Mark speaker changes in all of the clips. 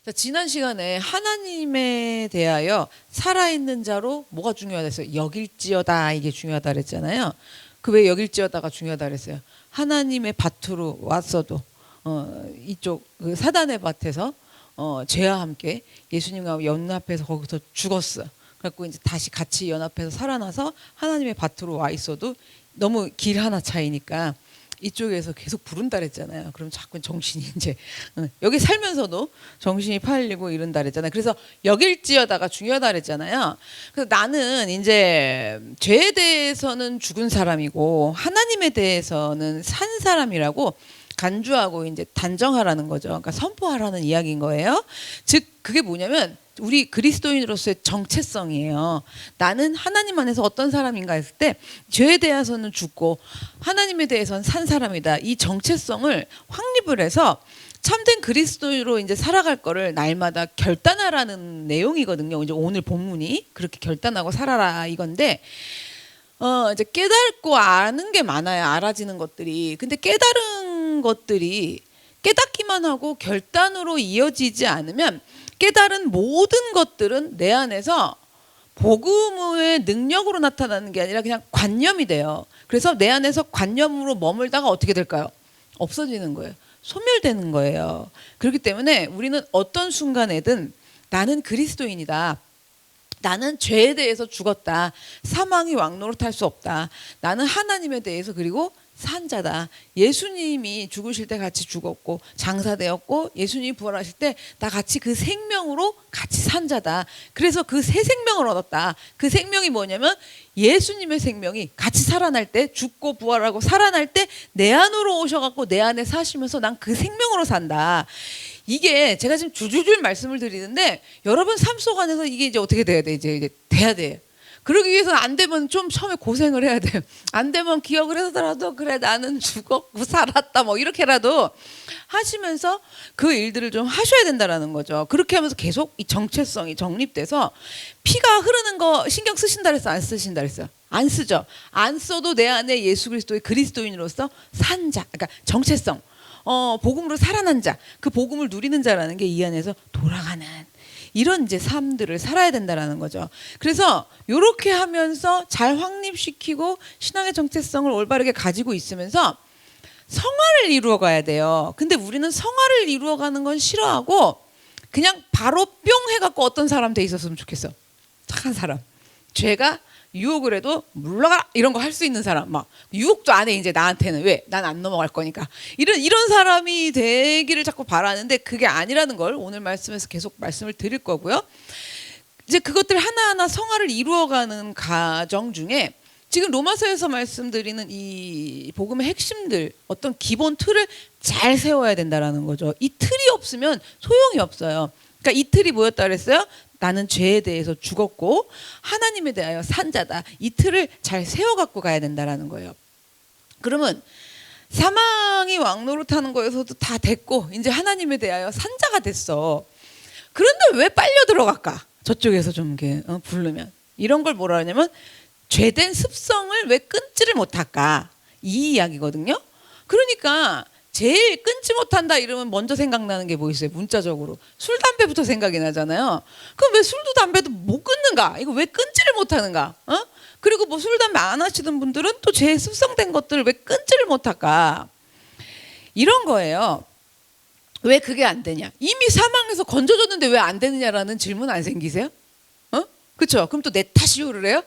Speaker 1: 자, 지난 시간에 하나님에 대하여 살아있는 자로 뭐가 중요하다 했어요? 여길지어다, 이게 죄하다 그랬잖아요. 그 왜 여길지어다가 중요하다 그랬어요? 하나님의 밭으로 왔어도 이쪽 그 사단의 밭에서 죄와 함께 예수님과 연합해서 거기서 죽었어. 그래갖고 이제 다시 같이 연합해서 살아나서 하나님의 밭으로 와 있어도 너무 길 하나 차이니까 이쪽에서 계속 부른다 그랬잖아요. 그럼 자꾸 정신이 이제 여기 살면서도 정신이 팔리고 이런다 그랬잖아요. 그래서 여길지어다가 중요하다 그랬잖아요. 그래서 나는 이제 죄에 대해서는 죽은 사람이고 하나님에 대해서는 산 사람이라고 간주하고 이제 단정하라는 거죠. 그러니까 선포하라는 이야기인 거예요. 즉 그게 뭐냐면 우리 그리스도인으로서의 정체성이에요. 나는 하나님 안에서 어떤 사람인가 했을 때 죄에 대해서는 죽고 하나님에 대해서는 산 사람이다. 이 정체성을 확립을 해서 참된 그리스도인으로 이제 살아갈 거를 날마다 결단하라는 내용이거든요. 이제 오늘 본문이 그렇게 결단하고 살아라 이건데 이제 깨닫고 아는 게 많아요. 알아지는 것들이. 근데 깨달은 것들이 깨닫기만 하고 결단으로 이어지지 않으면 깨달은 모든 것들은 내 안에서 복음의 능력으로 나타나는 게 아니라 그냥 관념이 돼요. 그래서 내 안에서 관념으로 머물다가 어떻게 될까요? 없어지는 거예요. 소멸되는 거예요. 그렇기 때문에 우리는 어떤 순간에든 나는 그리스도인이다. 나는 죄에 대해서 죽었다. 사망이 왕노릇할 수 없다. 나는 하나님에 대해서 그리고 산 자다. 예수님이 죽으실 때 같이 죽었고 장사되었고 예수님이 부활하실 때 나 같이 그 생명으로 같이 산 자다. 그래서 그 새 생명을 얻었다. 그 생명이 뭐냐면 예수님의 생명이 같이 살아날 때 죽고 부활하고 살아날 때 내 안으로 오셔갖고 내 안에 사시면서 난 그 생명으로 산다. 이게 제가 지금 줄줄줄 말씀을 드리는데 여러분 삶 속 안에서 이게 이제 어떻게 돼야 돼? 이제 돼야 돼. 그러기 위해서는 안 되면 좀 처음에 고생을 해야 돼요. 안 되면 기억을 해서라도 그래 나는 죽었고 살았다 뭐 이렇게라도 하시면서 그 일들을 좀 하셔야 된다라는 거죠. 그렇게 하면서 계속 이 정체성이 정립돼서 피가 흐르는 거 신경 쓰신다 그랬어? 안 쓰신다 그랬어요? 안 쓰죠. 안 써도 내 안에 예수 그리스도의 그리스도인으로서 산 자, 그러니까 정체성. 복음으로 살아난 자, 그 복음을 누리는 자라는 게 이 안에서 돌아가는 이런 이제 삶들을 살아야 된다라는 거죠. 그래서 이렇게 하면서 잘 확립시키고 신앙의 정체성을 올바르게 가지고 있으면서 성화를 이루어 가야 돼요. 근데 우리는 성화를 이루어 가는 건 싫어하고 그냥 바로 뿅 해갖고 어떤 사람 돼 있었으면 좋겠어. 착한 사람. 죄가 유혹을 해도 물러가라 이런 거 할 수 있는 사람. 막 유혹도 안 해 이제 나한테는. 왜? 난 안 넘어갈 거니까. 이런 사람이 되기를 자꾸 바라는데 그게 아니라는 걸 오늘 말씀에서 계속 말씀을 드릴 거고요. 이제 그것들 하나하나 성화를 이루어가는 과정 중에 지금 로마서에서 말씀드리는 이 복음의 핵심들 어떤 기본 틀을 잘 세워야 된다라는 거죠. 이 틀이 없으면 소용이 없어요. 그러니까 이 틀이 뭐였다 그랬어요? 나는 죄에 대해서 죽었고 하나님에 대하여 산 자다. 이 틀을 잘 세워갖고 가야 된다라는 거예요. 그러면 사망이 왕노릇하는 거에서도 다 됐고 이제 하나님에 대하여 산 자가 됐어. 그런데 왜 빨려 들어갈까? 저쪽에서 좀 이렇게 부르면 이런 걸 뭐라 하냐면 죄된 습성을 왜 끊지를 못할까? 이 이야기거든요. 그러니까 제일 끊지 못한다 이러면 먼저 생각나는 게 뭐 있어요? 문자적으로 술, 담배부터 생각이 나잖아요. 그럼 왜 술도 담배도 못 끊는가? 이거 왜 끊지를 못하는가? 그리고 뭐 술, 담배 안 하시는 분들은 또 죄에 습성된 것들을 왜 끊지를 못할까? 이런 거예요. 왜 그게 안 되냐? 이미 사망해서 건져졌는데 왜 안 되느냐라는 질문 안 생기세요? 그렇죠? 그럼 또 내 탓이요를 해요?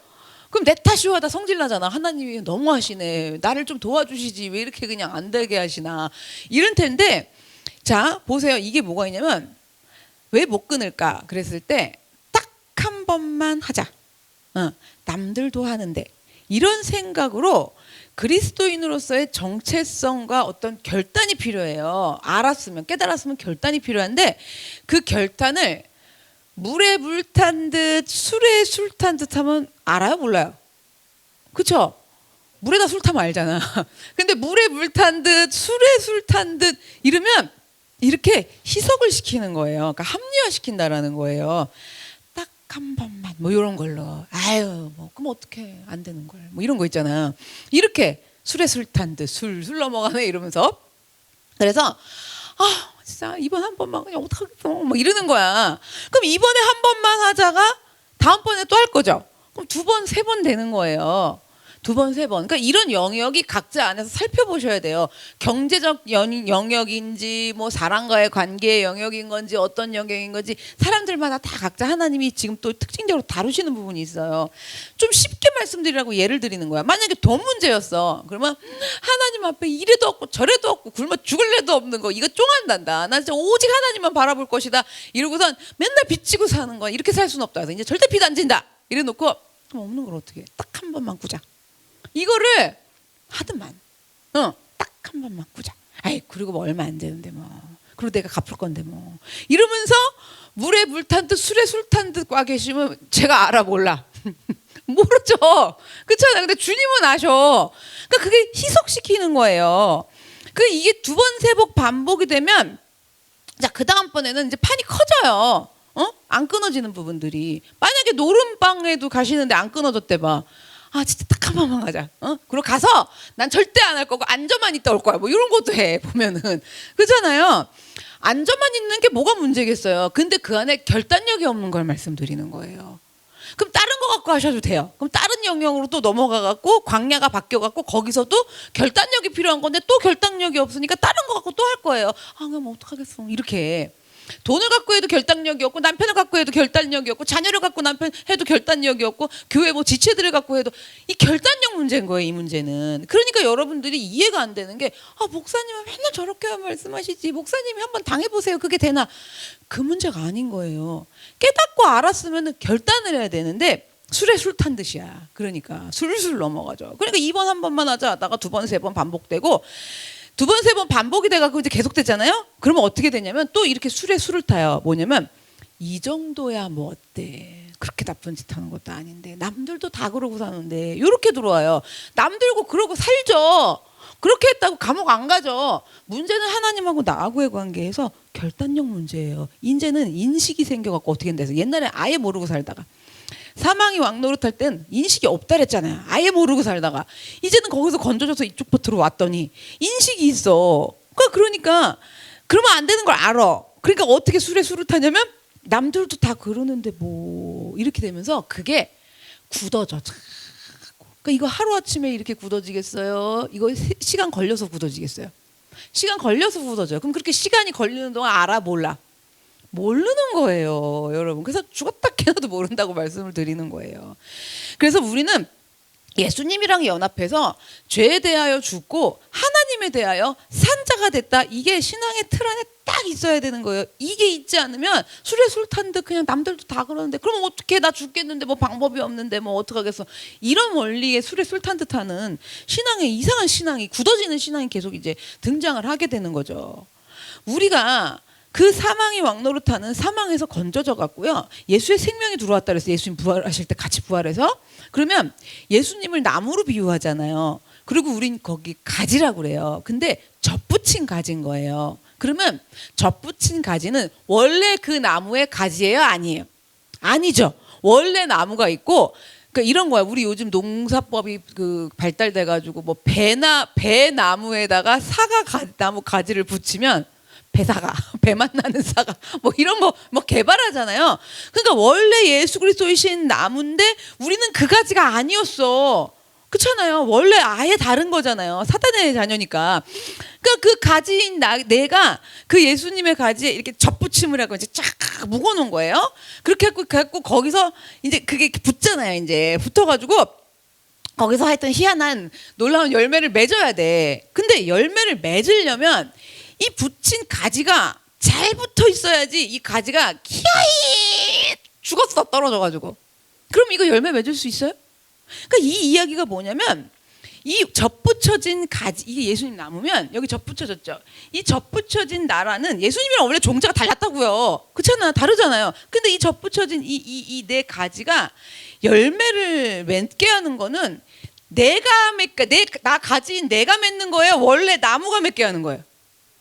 Speaker 1: 그럼 내 탓이요 하다 성질나잖아. 하나님이 너무 하시네. 나를 좀 도와주시지. 왜 이렇게 그냥 안 되게 하시나. 이런 텐데 자 보세요. 이게 뭐가 있냐면 왜 못 끊을까? 그랬을 때 딱 한 번만 하자. 남들도 하는데 이런 생각으로 그리스도인으로서의 정체성과 어떤 결단이 필요해요. 알았으면 깨달았으면 결단이 필요한데 그 결단을 물에 물 탄 듯 술에 술 탄 듯 하면 알아요? 몰라요? 그쵸? 물에다 술 타면 알잖아. 근데 물에 물 탄 듯 술에 술 탄 듯 이러면 이렇게 희석을 시키는 거예요. 그러니까 합리화시킨다라는 거예요. 딱 한 번만 뭐 이런 걸로 아유 뭐 그럼 어떻게 안 되는 걸 뭐 이런 거 있잖아. 이렇게 술에 술 탄 듯 술 넘어가네 이러면서 그래서 아 진짜 이번 한 번만 그냥 어떡하겠어 막 이러는 거야. 그럼 이번에 한 번만 하자가 다음번에 또 할 거죠. 그럼 두 번, 세 번 되는 거예요. 두 번, 세 번. 그러니까 이런 영역이 각자 안에서 살펴보셔야 돼요. 경제적 영역인지 뭐 사람과의 관계의 영역인 건지 어떤 영역인 건지 사람들마다 다 각자 하나님이 지금 또 특징적으로 다루시는 부분이 있어요. 좀 쉽게 말씀드리라고 예를 드리는 거야. 만약에 돈 문제였어. 그러면 하나님 앞에 이래도 없고 저래도 없고 굶어 죽을래도 없는 거 이거 쫑한단다. 나 진짜 오직 하나님만 바라볼 것이다. 이러고선 맨날 빚지고 사는 거야. 이렇게 살 수는 없다. 그래서 이제 절대 빚 안 진다. 이래놓고 그럼 없는 걸 어떻게 해? 딱 한 번만 꾸자. 이거를 하드만, 딱 한 번만 꾸자. 아이 그리고 뭐 얼마 안 되는데 뭐, 그리고 내가 갚을 건데 뭐, 이러면서 물에 물 탄 듯 술에 술 탄 듯 와 계시면 제가 알아 몰라. 모르죠. 그렇잖아요. 근데 주님은 아셔. 그러니까 그게 희석시키는 거예요. 그 이게 두 번 세 번 반복이 되면, 자 그 다음번에는 이제 판이 커져요. 안 끊어지는 부분들이. 만약에 노름방에도 가시는데 안 끊어졌대 봐. 아 진짜 딱 한 번만 가자. 그리고 가서 난 절대 안 할 거고 앉아만 있다 올 거야. 뭐 이런 것도 해 보면은. 그렇잖아요. 앉아만 있는 게 뭐가 문제겠어요. 근데 그 안에 결단력이 없는 걸 말씀드리는 거예요. 그럼 다른 거 갖고 하셔도 돼요. 그럼 다른 영역으로 또 넘어가 갖고 광야가 바뀌어 갖고 거기서도 결단력이 필요한 건데 또 결단력이 없으니까 다른 거 갖고 또 할 거예요. 아 그럼 어떡하겠어. 이렇게. 돈을 갖고 해도 결단력이 없고 남편을 갖고 해도 결단력이 없고 자녀를 갖고 남편 해도 결단력이 없고 교회 뭐 지체들을 갖고 해도 이 결단력 문제인 거예요. 이 문제는. 그러니까 여러분들이 이해가 안 되는 게 목사님은 맨날 저렇게 말씀하시지 목사님이 한번 당해보세요. 그게 되나. 그 문제가 아닌 거예요. 깨닫고 알았으면 결단을 해야 되는데 술에 술 탄 듯이야. 그러니까 술술 넘어가죠. 그러니까 이번 한 번만 하자 하다가 두 번 세 번 반복되고 두 번, 세 번 반복이 돼가지고 이제 계속됐잖아요? 그러면 어떻게 되냐면 또 이렇게 술에 술을 타요. 뭐냐면, 이 정도야 뭐 어때. 그렇게 나쁜 짓 하는 것도 아닌데. 남들도 다 그러고 사는데. 이렇게 들어와요. 남들고 그러고 살죠. 그렇게 했다고 감옥 안 가죠. 문제는 하나님하고 나하고의 관계에서 결단력 문제예요. 이제는 인식이 생겨갖고 어떻게 된다 해서 옛날에 아예 모르고 살다가. 사망이 왕노릇할 땐 인식이 없다 그랬잖아요. 아예 모르고 살다가 이제는 거기서 건져져서 이쪽부터 왔더니 인식이 있어. 그러니까 그러면 안 되는 걸 알아. 그러니까 어떻게 술에 술을 타냐면 남들도 다 그러는데 뭐 이렇게 되면서 그게 굳어져. 그러니까 이거 하루아침에 이렇게 굳어지겠어요? 이거 시간 걸려서 굳어지겠어요? 시간 걸려서 굳어져요. 그럼 그렇게 시간이 걸리는 동안 알아 몰라? 모르는 거예요, 여러분. 그래서 죽었다 깨어도 모른다고 말씀을 드리는 거예요. 그래서 우리는 예수님이랑 연합해서 죄에 대하여 죽고 하나님에 대하여 산자가 됐다. 이게 신앙의 틀 안에 딱 있어야 되는 거예요. 이게 있지 않으면 술에 술 탄 듯 그냥 남들도 다 그러는데 그럼 어떻게 나 죽겠는데 뭐 방법이 없는데 뭐 어떡하겠어. 이런 원리에 술에 술 탄 듯 하는 신앙의 이상한 신앙이 굳어지는 신앙이 계속 이제 등장을 하게 되는 거죠. 우리가 그 사망이 왕노릇하는 사망에서 건져져 갔고요. 예수의 생명이 들어왔다 그래서 예수님 부활하실 때 같이 부활해서 그러면 예수님을 나무로 비유하잖아요. 그리고 우린 거기 가지라고 그래요. 근데 접붙인 가지인 거예요. 그러면 접붙인 가지는 원래 그 나무의 가지예요? 아니에요? 아니죠. 원래 나무가 있고 그러니까 이런 거야. 우리 요즘 농사법이 그 발달돼 가지고 뭐 배나무에다가 나무 가지를 붙이면 배사가 배만 나는 사과 뭐 이런 거 뭐 개발하잖아요. 그러니까 원래 예수 그리스도이신 나무인데 우리는 그 가지가 아니었어. 그렇잖아요. 원래 아예 다른 거잖아요. 사탄의 자녀니까. 그러니까 그 가지인 내가 그 예수님의 가지에 이렇게 접붙임을 하고 이제 쫙 묶어놓은 거예요. 그렇게 해갖고 거기서 이제 그게 붙잖아요. 이제 붙어가지고 거기서 하여튼 희한한 놀라운 열매를 맺어야 돼. 근데 열매를 맺으려면 이 붙인 가지가 잘 붙어 있어야지. 이 가지가 기어이 죽었어 떨어져가지고. 그럼 이거 열매 맺을 수 있어요? 그러니까 이 이야기가 뭐냐면 이 접붙여진 가지 이게 예수님 나무면 여기 접붙여졌죠. 이 접붙여진 나라는 예수님이랑 원래 종자가 달랐다고요. 그렇잖아 다르잖아요. 근데 이 접붙여진 이 내 가지가 열매를 맺게 하는 거는 나 가지인 내가 맺는 거예요. 원래 나무가 맺게 하는 거예요.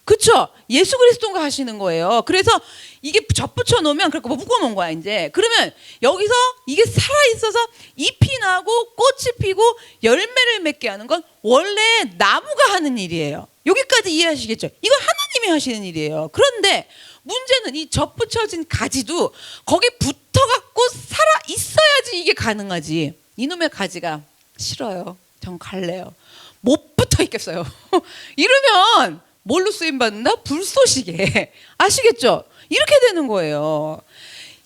Speaker 1: 그쵸? 예수 그리스도가 하시는 거예요. 그래서 이게 접붙여 놓으면 그렇게 묶어 놓은 거야 이제. 그러면 여기서 이게 살아 있어서 잎이 나고 꽃이 피고 열매를 맺게 하는 건 원래 나무가 하는 일이에요. 여기까지 이해하시겠죠? 이건 하나님이 하시는 일이에요. 그런데 문제는 이 접붙여진 가지도 거기에 붙어갖고 살아 있어야지 이게 가능하지. 이놈의 가지가 싫어요. 전 갈래요. 못 붙어 있겠어요. 이러면 뭘로 쓰임받는다? 불쏘시개. 아시겠죠? 이렇게 되는 거예요.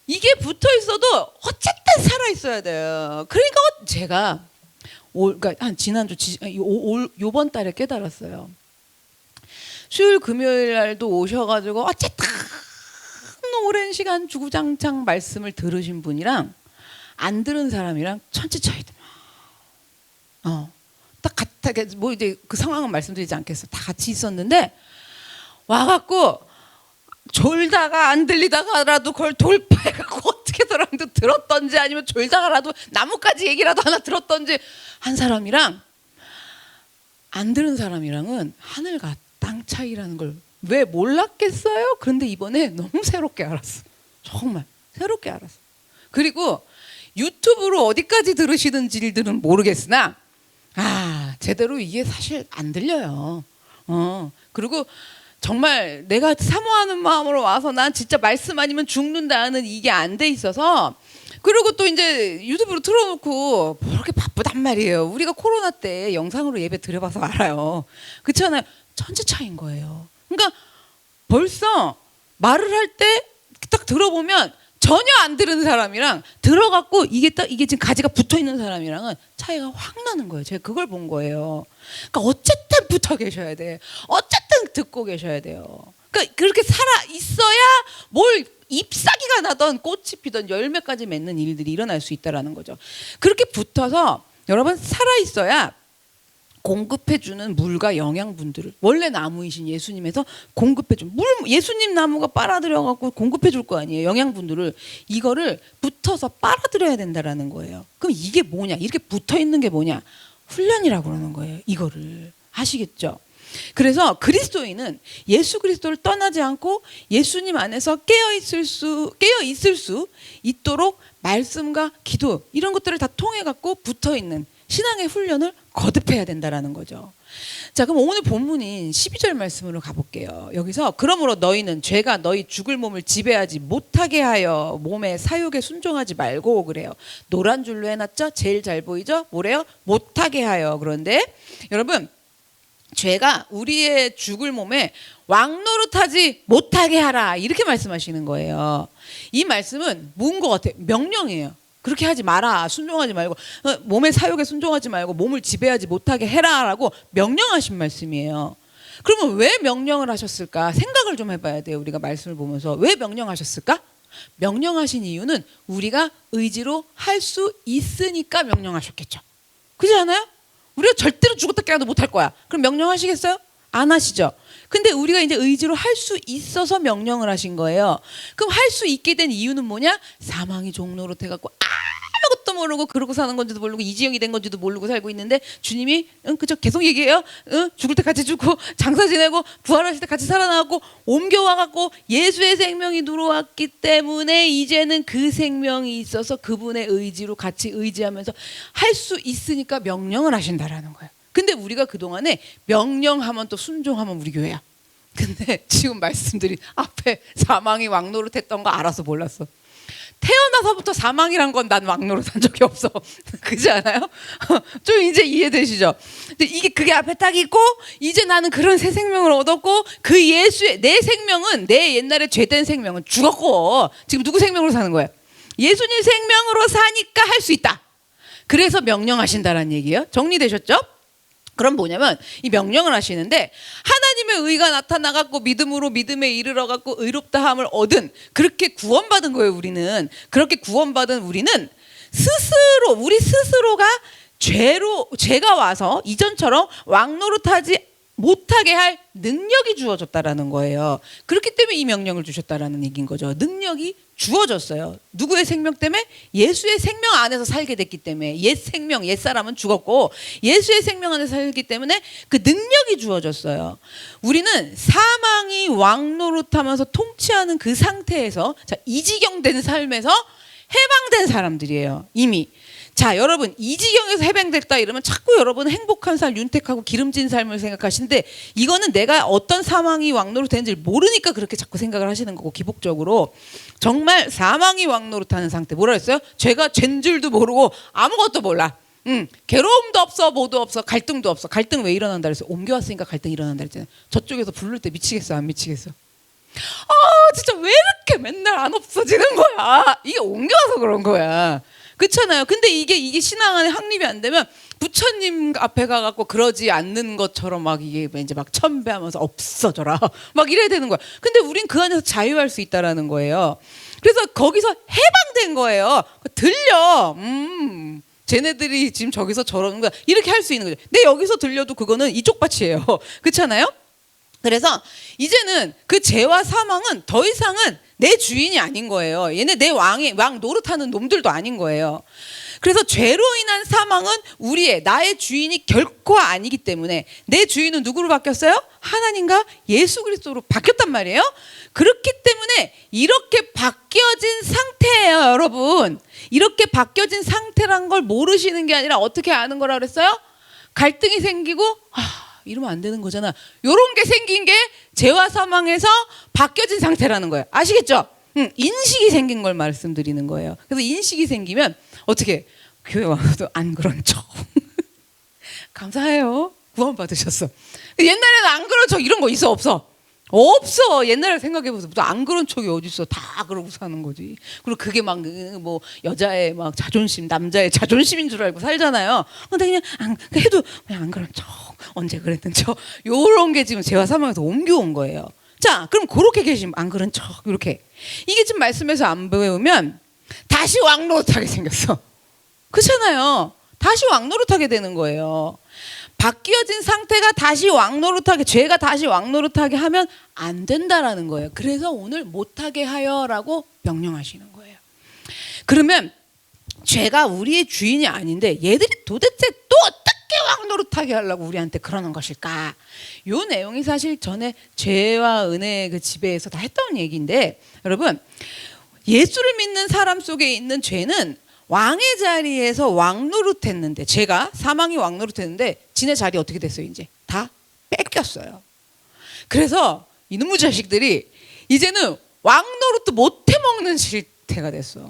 Speaker 1: 이게 붙어 있어도 어쨌든 살아 있어야 돼요. 그러니까 제가 그러니까 한 지난주 요번 달에 깨달았어요. 수요일 금요일 날도 오셔가지고 어쨌든 오랜 시간 주구장창 말씀을 들으신 분이랑 안 들은 사람이랑 천지 차이더만. 딱 뭐 이제 그 상황은 말씀드리지 않겠어요. 다 같이 있었는데 와갖고 졸다가 안 들리다가라도 그걸 돌파해갖고 어떻게더라도 들었던지 아니면 졸다가라도 나뭇가지 얘기라도 하나 들었던지 한 사람이랑 안 들은 사람이랑은 하늘과 땅 차이라는 걸 왜 몰랐겠어요? 그런데 이번에 너무 새롭게 알았어. 정말 새롭게 알았어. 그리고 유튜브로 어디까지 들으시는지들은 모르겠으나 제대로 이게 사실 안 들려요. 그리고 정말 내가 사모하는 마음으로 와서 난 진짜 말씀 아니면 죽는다는 이게 안 돼 있어서 그리고 또 이제 유튜브로 틀어놓고 그렇게 바쁘단 말이에요. 우리가 코로나 때 영상으로 예배 드려봐서 알아요. 그렇잖아요. 천지 차이인 거예요. 그러니까 벌써 말을 할 때 딱 들어보면 전혀 안 들은 사람이랑 들어갖고 이게 지금 가지가 붙어 있는 사람이랑은 차이가 확 나는 거예요. 제가 그걸 본 거예요. 그러니까 어쨌든 붙어 계셔야 돼. 어쨌든 듣고 계셔야 돼요. 그러니까 그렇게 살아 있어야 뭘 잎사귀가 나던 꽃이 피던 열매까지 맺는 일들이 일어날 수 있다라는 거죠. 그렇게 붙어서 여러분 살아 있어야 공급해주는 물과 영양분들을 원래 나무이신 예수님에서 공급해준 물 예수님 나무가 빨아들여갖고 공급해줄 거 아니에요. 영양분들을 이거를 붙어서 빨아들여야 된다라는 거예요. 그럼 이게 뭐냐? 이렇게 붙어 있는 게 뭐냐? 훈련이라고 그러는 거예요. 이거를 아시겠죠? 그래서 그리스도인은 예수 그리스도를 떠나지 않고 예수님 안에서 깨어 있을 수 있도록 말씀과 기도 이런 것들을 다 통해 갖고 붙어 있는 신앙의 훈련을 거듭해야 된다라는 거죠. 자, 그럼 오늘 본문인 12절 말씀으로 가볼게요. 여기서 그러므로 너희는 죄가 너희 죽을 몸을 지배하지 못하게 하여 몸의 사욕에 순종하지 말고 그래요. 노란 줄로 해놨죠? 제일 잘 보이죠? 뭐래요? 못하게 하여. 그런데 여러분 죄가 우리의 죽을 몸에 왕노릇하지 못하게 하라 이렇게 말씀하시는 거예요. 이 말씀은 뭔 것 같아요? 명령이에요. 그렇게 하지 마라. 순종하지 말고 몸의 사욕에 순종하지 말고 몸을 지배하지 못하게 해라라고 명령하신 말씀이에요. 그러면 왜 명령을 하셨을까? 생각을 좀 해봐야 돼요. 우리가 말씀을 보면서 왜 명령하셨을까? 명령하신 이유는 우리가 의지로 할 수 있으니까 명령하셨겠죠. 그렇지 않아요? 우리가 절대로 죽었다 깨어나도 못할 거야. 그럼 명령하시겠어요? 안 하시죠. 근데 우리가 이제 의지로 할 수 있어서 명령을 하신 거예요. 그럼 할 수 있게 된 이유는 뭐냐? 사망이 종로로 돼갖고 아무것도 모르고 그러고 사는 건지도 모르고 이지영이 된 건지도 모르고 살고 있는데 주님이 그저 계속 얘기해요. 죽을 때 같이 죽고 장사 지내고 부활하실 때 같이 살아나고 옮겨와갖고 예수의 생명이 들어왔기 때문에 이제는 그 생명이 있어서 그분의 의지로 같이 의지하면서 할 수 있으니까 명령을 하신다라는 거예요. 근데 우리가 그동안에 명령하면 또 순종하면 우리 교회야. 근데 지금 말씀드린 앞에 사망이 왕노릇했던 거 알아서 몰랐어. 태어나서부터 사망이란 건 난 왕노릇한 적이 없어. 그렇지 않아요? 좀 이제 이해되시죠? 근데 그게 앞에 딱 있고 이제 나는 그런 새 생명을 얻었고 그 예수의 내 생명은 내 옛날에 죄된 생명은 죽었고 지금 누구 생명으로 사는 거예요? 예수님 생명으로 사니까 할 수 있다. 그래서 명령하신다라는 얘기예요. 정리되셨죠? 그럼 뭐냐면 이 명령을 하시는데 하나님의 의가 나타나갖고 믿음으로 믿음에 이르러갖고 의롭다함을 얻은 그렇게 구원받은 거예요. 우리는 그렇게 구원받은 우리는 우리 스스로가 죄가 와서 이전처럼 왕노릇하지 못하게 할 능력이 주어졌다라는 거예요. 그렇기 때문에 이 명령을 주셨다라는 얘기인 거죠. 능력이 주어졌어요. 누구의 생명 때문에? 예수의 생명 안에서 살게 됐기 때문에. 옛 생명, 옛 사람은 죽었고 예수의 생명 안에서 살기 때문에 그 능력이 주어졌어요. 우리는 사망이 왕노릇하면서 통치하는 그 상태에서, 자, 이지경 된 삶에서 해방된 사람들이에요. 이미. 자, 여러분, 이 지경에서 해방됐다 이러면 자꾸 여러분 행복한 삶, 윤택하고 기름진 삶을 생각하시는데, 이거는 내가 어떤 사망이 왕노릇하는지 모르니까 그렇게 자꾸 생각을 하시는 거고, 기복적으로 정말 사망이 왕노릇하는 상태. 뭐라 했어요? 죄가 죄인 줄도 모르고 아무것도 몰라. 괴로움도 없어, 뭐도 없어, 갈등도 없어. 갈등 왜 일어난다 그랬어요? 옮겨왔으니까 갈등이 일어난다 그랬잖아요. 저쪽에서 부를 때 미치겠어, 안 미치겠어? 진짜 왜 이렇게 맨날 안 없어지는 거야? 이게 옮겨와서 그런 거야. 그렇잖아요. 근데 이게 신앙 안에 확립이 안 되면 부처님 앞에 가갖고 그러지 않는 것처럼 막 이게 이제 막 첨배하면서 없어져라 막 이래야 되는 거야. 근데 우린 그 안에서 자유할 수 있다라는 거예요. 그래서 거기서 해방된 거예요. 들려. 쟤네들이 지금 저기서 저러는 거야. 이렇게 할 수 있는 거죠. 근데 여기서 들려도 그거는 이쪽 밭이에요. 그렇잖아요. 그래서 이제는 그 죄와 사망은 더 이상은 내 주인이 아닌 거예요. 얘네 내 왕 노릇하는 놈들도 아닌 거예요. 그래서 죄로 인한 사망은 나의 주인이 결코 아니기 때문에, 내 주인은 누구로 바뀌었어요? 하나님과 예수 그리스도로 바뀌었단 말이에요. 그렇기 때문에 이렇게 바뀌어진 상태예요, 여러분. 이렇게 바뀌어진 상태란 걸 모르시는 게 아니라 어떻게 아는 거라 그랬어요? 갈등이 생기고 이러면 안 되는 거잖아. 요런 게 생긴 게 죄와 사망에서 바뀌어진 상태라는 거예요. 아시겠죠? 인식이 생긴 걸 말씀드리는 거예요. 그래서 인식이 생기면 어떻게, 교회 와도 안 그런 척. 감사해요. 구원 받으셨어. 옛날에는 안 그런 척 이런 거 있어, 없어? 없어. 옛날에 생각해보세요. 안 그런 척이 어딨어. 다 그러고 사는 거지. 그리고 그게 막 뭐 여자의 막 자존심, 남자의 자존심인 줄 알고 살잖아요. 근데 그냥 해도 그냥 안 그런 척, 언제 그랬던 척, 요런 게 지금 죄와 사망에서 옮겨온 거예요. 자, 그럼 그렇게 계시면 안 그런 척, 이렇게. 이게 지금 말씀에서 안 배우면 다시 왕노릇하게 생겼어. 그렇잖아요. 다시 왕노릇하게 되는 거예요. 바뀌어진 상태가 다시 왕노릇하게, 죄가 다시 왕노릇하게 하면 안 된다라는 거예요. 그래서 오늘 못하게 하여라고 명령하시는 거예요. 그러면 죄가 우리의 주인이 아닌데 얘들이 도대체 또 어떻게 왕노릇하게 하려고 우리한테 그러는 것일까? 요 내용이 사실 전에 죄와 은혜의 그 지배에서 다 했던 얘기인데, 여러분, 예수를 믿는 사람 속에 있는 죄는 왕의 자리에서 왕노릇했는데, 죄가 사망이 왕노릇했는데 지네 자리 어떻게 됐어요? 이제 다 뺏겼어요. 그래서 이놈의 자식들이 이제는 왕노릇도 못 해먹는 실태가 됐어.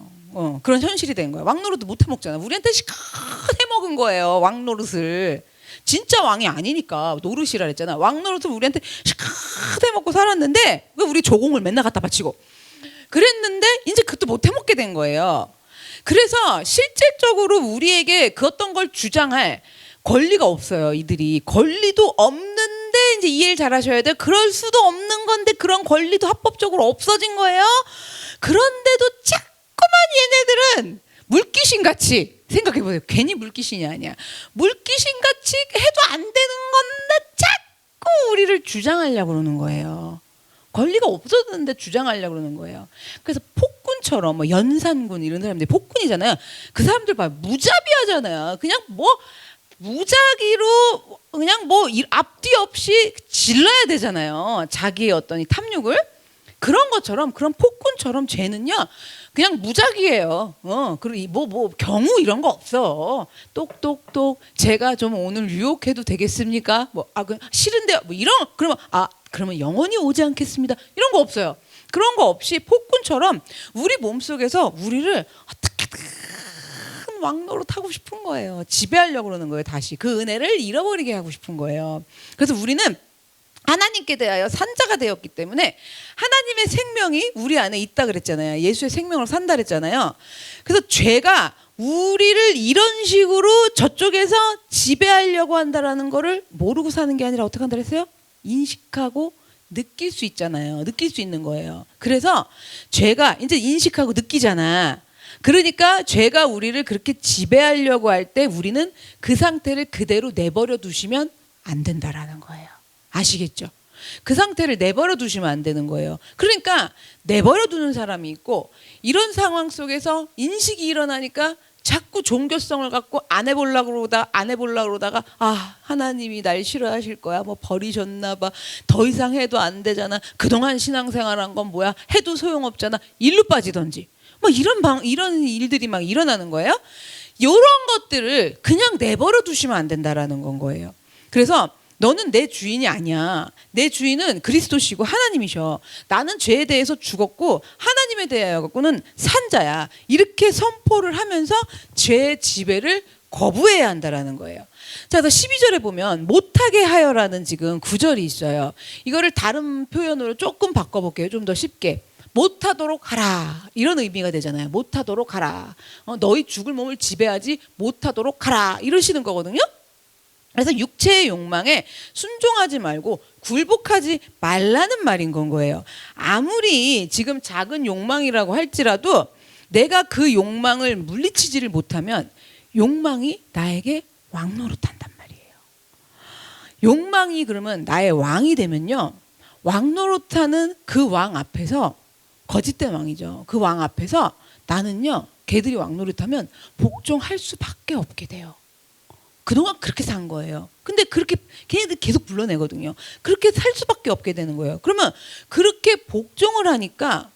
Speaker 1: 그런 현실이 된 거야. 왕노릇도 못 해먹잖아. 우리한테 시컷 해먹은 거예요, 왕노릇을. 진짜 왕이 아니니까 노릇이라 그랬잖아. 왕노릇을 우리한테 시컷 해먹고 살았는데, 왜 우리 조공을 맨날 갖다 바치고 그랬는데 이제 그것도 못 해먹게 된 거예요. 그래서 실질적으로 우리에게 그 어떤 걸 주장할 권리가 없어요. 이들이 권리도 없는데, 이제 이해를 잘 하셔야 돼요. 그럴 수도 없는 건데 그런 권리도 합법적으로 없어진 거예요. 그런데도 자꾸만 얘네들은 물귀신같이 생각해보세요. 괜히 물귀신이 아니야. 물귀신같이 해도 안 되는 건데 자꾸 우리를 주장하려고 그러는 거예요. 권리가 없었는데 주장하려고 그러는 거예요. 그래서 폭군처럼, 뭐 연산군 이런 사람들이 폭군이잖아요. 그 사람들 봐요. 무자비하잖아요. 그냥 뭐 무작위로 그냥 뭐 앞뒤 없이 질러야 되잖아요. 자기의 어떤 이 탐욕을. 그런 것처럼, 그런 폭군처럼 죄는요 그냥 무작위예요. 그리고 뭐 경우 이런 거 없어. 똑똑똑, 제가 좀 오늘 유혹해도 되겠습니까? 싫은데요. 뭐 이런, 그러면 영원히 오지 않겠습니다. 이런 거 없어요. 그런 거 없이 폭군처럼 우리 몸속에서 우리를 어떻게든 왕노릇하고 싶은 거예요. 지배하려고 그러는 거예요. 다시 그 은혜를 잃어버리게 하고 싶은 거예요. 그래서 우리는 하나님께 대하여 산자가 되었기 때문에 하나님의 생명이 우리 안에 있다 그랬잖아요. 예수의 생명으로 산다 그랬잖아요. 그래서 죄가 우리를 이런 식으로 저쪽에서 지배하려고 한다라는 거를 모르고 사는 게 아니라 어떻게 한다 그랬어요? 인식하고 느낄 수 있잖아요. 느낄 수 있는 거예요. 그래서 죄가 이제 인식하고 느끼잖아. 그러니까 죄가 우리를 그렇게 지배하려고 할 때 우리는 그 상태를 그대로 내버려 두시면 안 된다라는 거예요. 아시겠죠? 그 상태를 내버려 두시면 안 되는 거예요. 그러니까 내버려 두는 사람이 있고, 이런 상황 속에서 인식이 일어나니까 자꾸 종교성을 갖고 안 해보려고 그러다가 아, 하나님이 날 싫어하실 거야, 뭐 버리셨나 봐, 더 이상 해도 안 되잖아, 그동안 신앙생활한 건 뭐야, 해도 소용없잖아, 일로 빠지던지 뭐 이런 일들이 막 일어나는 거예요. 이런 것들을 그냥 내버려 두시면 안 된다라는 건 거예요. 그래서 너는 내 주인이 아니야. 내 주인은 그리스도시고 하나님이셔. 나는 죄에 대해서 죽었고 하나님에 대하여는 산자야. 이렇게 선포를 하면서 죄의 지배를 거부해야 한다라는 거예요. 자, 그래서 12절에 보면 못하게 하여라는 지금 구절이 있어요. 이거를 다른 표현으로 조금 바꿔볼게요. 좀 더 쉽게. 못하도록 하라, 이런 의미가 되잖아요. 못하도록 하라. 너희 죽을 몸을 지배하지 못하도록 하라, 이러시는 거거든요. 그래서 육체의 욕망에 순종하지 말고 굴복하지 말라는 말인 건 거예요. 아무리 지금 작은 욕망이라고 할지라도 내가 그 욕망을 물리치지를 못하면 욕망이 나에게 왕노릇한단 말이에요. 욕망이 그러면 나의 왕이 되면요, 왕노릇하는 그 왕 앞에서, 거짓된 왕이죠, 그 왕 앞에서 나는요, 걔들이 왕노릇하면 복종할 수밖에 없게 돼요. 그동안 그렇게 산 거예요. 근데 그렇게 걔네들 계속 불러내거든요. 그렇게 살 수밖에 없게 되는 거예요. 그러면 그렇게 복종을 하니까,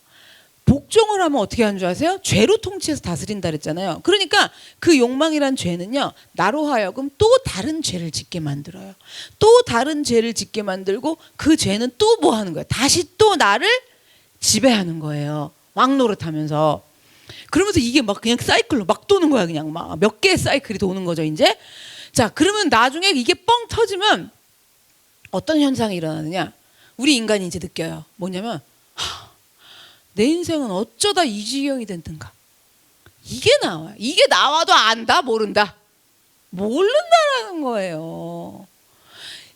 Speaker 1: 복종을 하면 어떻게 하는 줄 아세요? 죄로 통치해서 다스린다 그랬잖아요. 그러니까 그 욕망이란 죄는요, 나로 하여금 또 다른 죄를 짓게 만들어요. 또 다른 죄를 짓게 만들고 그 죄는 또 뭐 하는 거예요? 다시 또 나를 지배하는 거예요. 왕노릇하면서. 그러면서 이게 막 그냥 사이클로 막 도는 거야. 그냥 막 몇 개의 사이클이 도는 거죠, 이제. 자, 그러면 나중에 이게 뻥 터지면 어떤 현상이 일어나느냐? 우리 인간이 이제 느껴요. 뭐냐면, 내 인생은 어쩌다 이 지경이 됐든가. 이게 나와요. 이게 나와도 안다, 모른다. 모른다라는 거예요.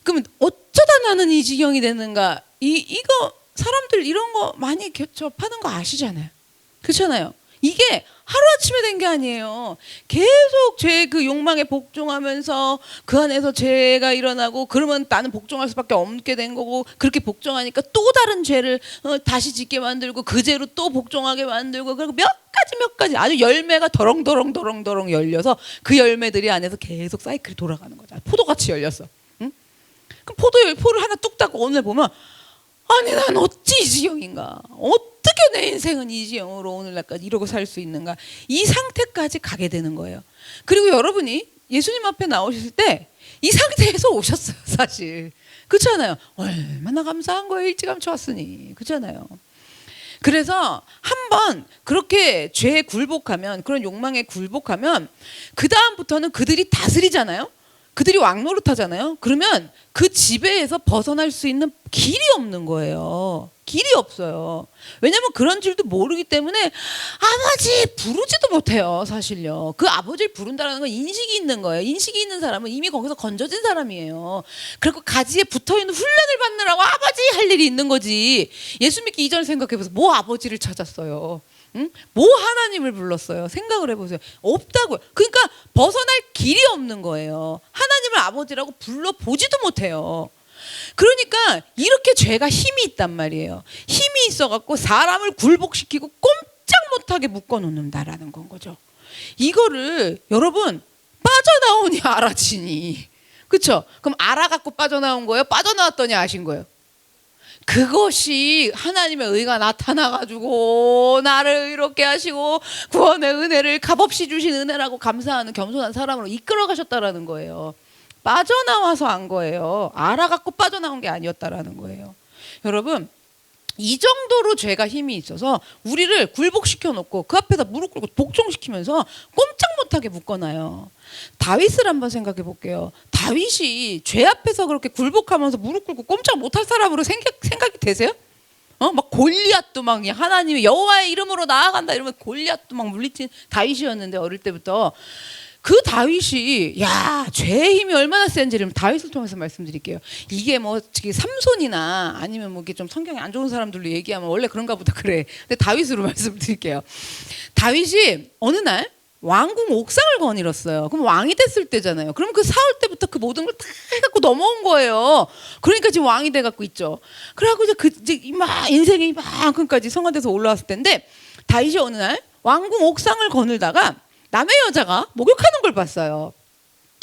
Speaker 1: 그러면 어쩌다 나는 이 지경이 됐는가? 이거 사람들 이런 거 많이 접하는 거 아시잖아요. 그렇잖아요. 이게 하루아침에 된 게 아니에요. 계속 죄의 그 욕망에 복종하면서 그 안에서 죄가 일어나고, 그러면 나는 복종할 수밖에 없게 된 거고, 그렇게 복종하니까 또 다른 죄를 다시 짓게 만들고, 그 죄로 또 복종하게 만들고, 그리고 몇 가지 아주 열매가 더렁더렁 열려서 그 열매들이 안에서 계속 사이클이 돌아가는 거죠. 포도같이 열렸어. 응? 그럼 포를 하나 뚝 따고 오늘 보면, 아니 난 어찌 이 지경인가, 어떻게 내 인생은 이 지경으로 오늘날까지 이러고 살 수 있는가, 이 상태까지 가게 되는 거예요. 그리고 여러분이 예수님 앞에 나오셨을 때 이 상태에서 오셨어요, 사실. 그렇잖아요. 얼마나 감사한 거예요, 일찌감치 왔으니. 그렇잖아요. 그래서 한번 그렇게 죄에 굴복하면, 그런 욕망에 굴복하면, 그 다음부터는 그들이 다스리잖아요. 그들이 왕노릇하잖아요. 그러면 그 지배에서 벗어날 수 있는 길이 없는 거예요. 길이 없어요. 왜냐면 그런 줄도 모르기 때문에 아버지 부르지도 못해요, 사실요. 그 아버지를 부른다는 건 인식이 있는 거예요. 인식이 있는 사람은 이미 거기서 건져진 사람이에요. 그리고 가지에 붙어있는 훈련을 받느라고 아버지 할 일이 있는 거지. 예수 믿기 이전을 생각해보세요. 뭐 아버지를 찾았어요? 응? 뭐 하나님을 불렀어요? 생각을 해보세요. 없다고요. 그러니까 벗어날 길이 없는 거예요. 하나님을 아버지라고 불러보지도 못해요. 그러니까 이렇게 죄가 힘이 있단 말이에요. 힘이 있어갖고 사람을 굴복시키고 꼼짝 못하게 묶어놓는다라는 건 거죠. 이거를 여러분 빠져나오니 알아지니, 그렇죠? 그럼 알아갖고 빠져나온 거예요? 빠져나왔더니 아신 거예요? 그것이 하나님의 의가 나타나가지고 나를 이렇게 하시고 구원의 은혜를 값없이 주신 은혜라고 감사하는 겸손한 사람으로 이끌어 가셨다라는 거예요. 빠져나와서 안 거예요. 알아갖고 빠져나온 게 아니었다라는 거예요. 여러분, 이 정도로 죄가 힘이 있어서 우리를 굴복시켜 놓고 그 앞에다 무릎 꿇고 복종시키면서 꼼짝 못하게 묶어놔요. 다윗을 한번 생각해 볼게요. 다윗이 죄 앞에서 그렇게 굴복하면서 무릎 꿇고 꼼짝 못할 사람으로 생각이 되세요? 막 골리앗도 막 하나님의 여호와의 이름으로 나아간다 이러면 골리앗도 막 물리친 다윗이었는데, 어릴 때부터 그 다윗이, 야, 죄의 힘이 얼마나 센지를 다윗을 통해서 말씀드릴게요. 이게 뭐 삼손이나 아니면 뭐 이렇게 좀 성경이 안 좋은 사람들로 얘기하면 원래 그런가 보다 그래. 근데 다윗으로 말씀드릴게요. 다윗이 어느 날 왕궁 옥상을 거닐었어요. 그럼 왕이 됐을 때잖아요. 그럼 그 사흘 때부터 그 모든 걸 다 해갖고 넘어온 거예요. 그러니까 지금 왕이 돼갖고 있죠. 그래갖고 이제 막 인생이 이만큼까지 성화돼서 올라왔을 텐데 다윗이 어느 날 왕궁 옥상을 거닐다가 남의 여자가 목욕하는 걸 봤어요.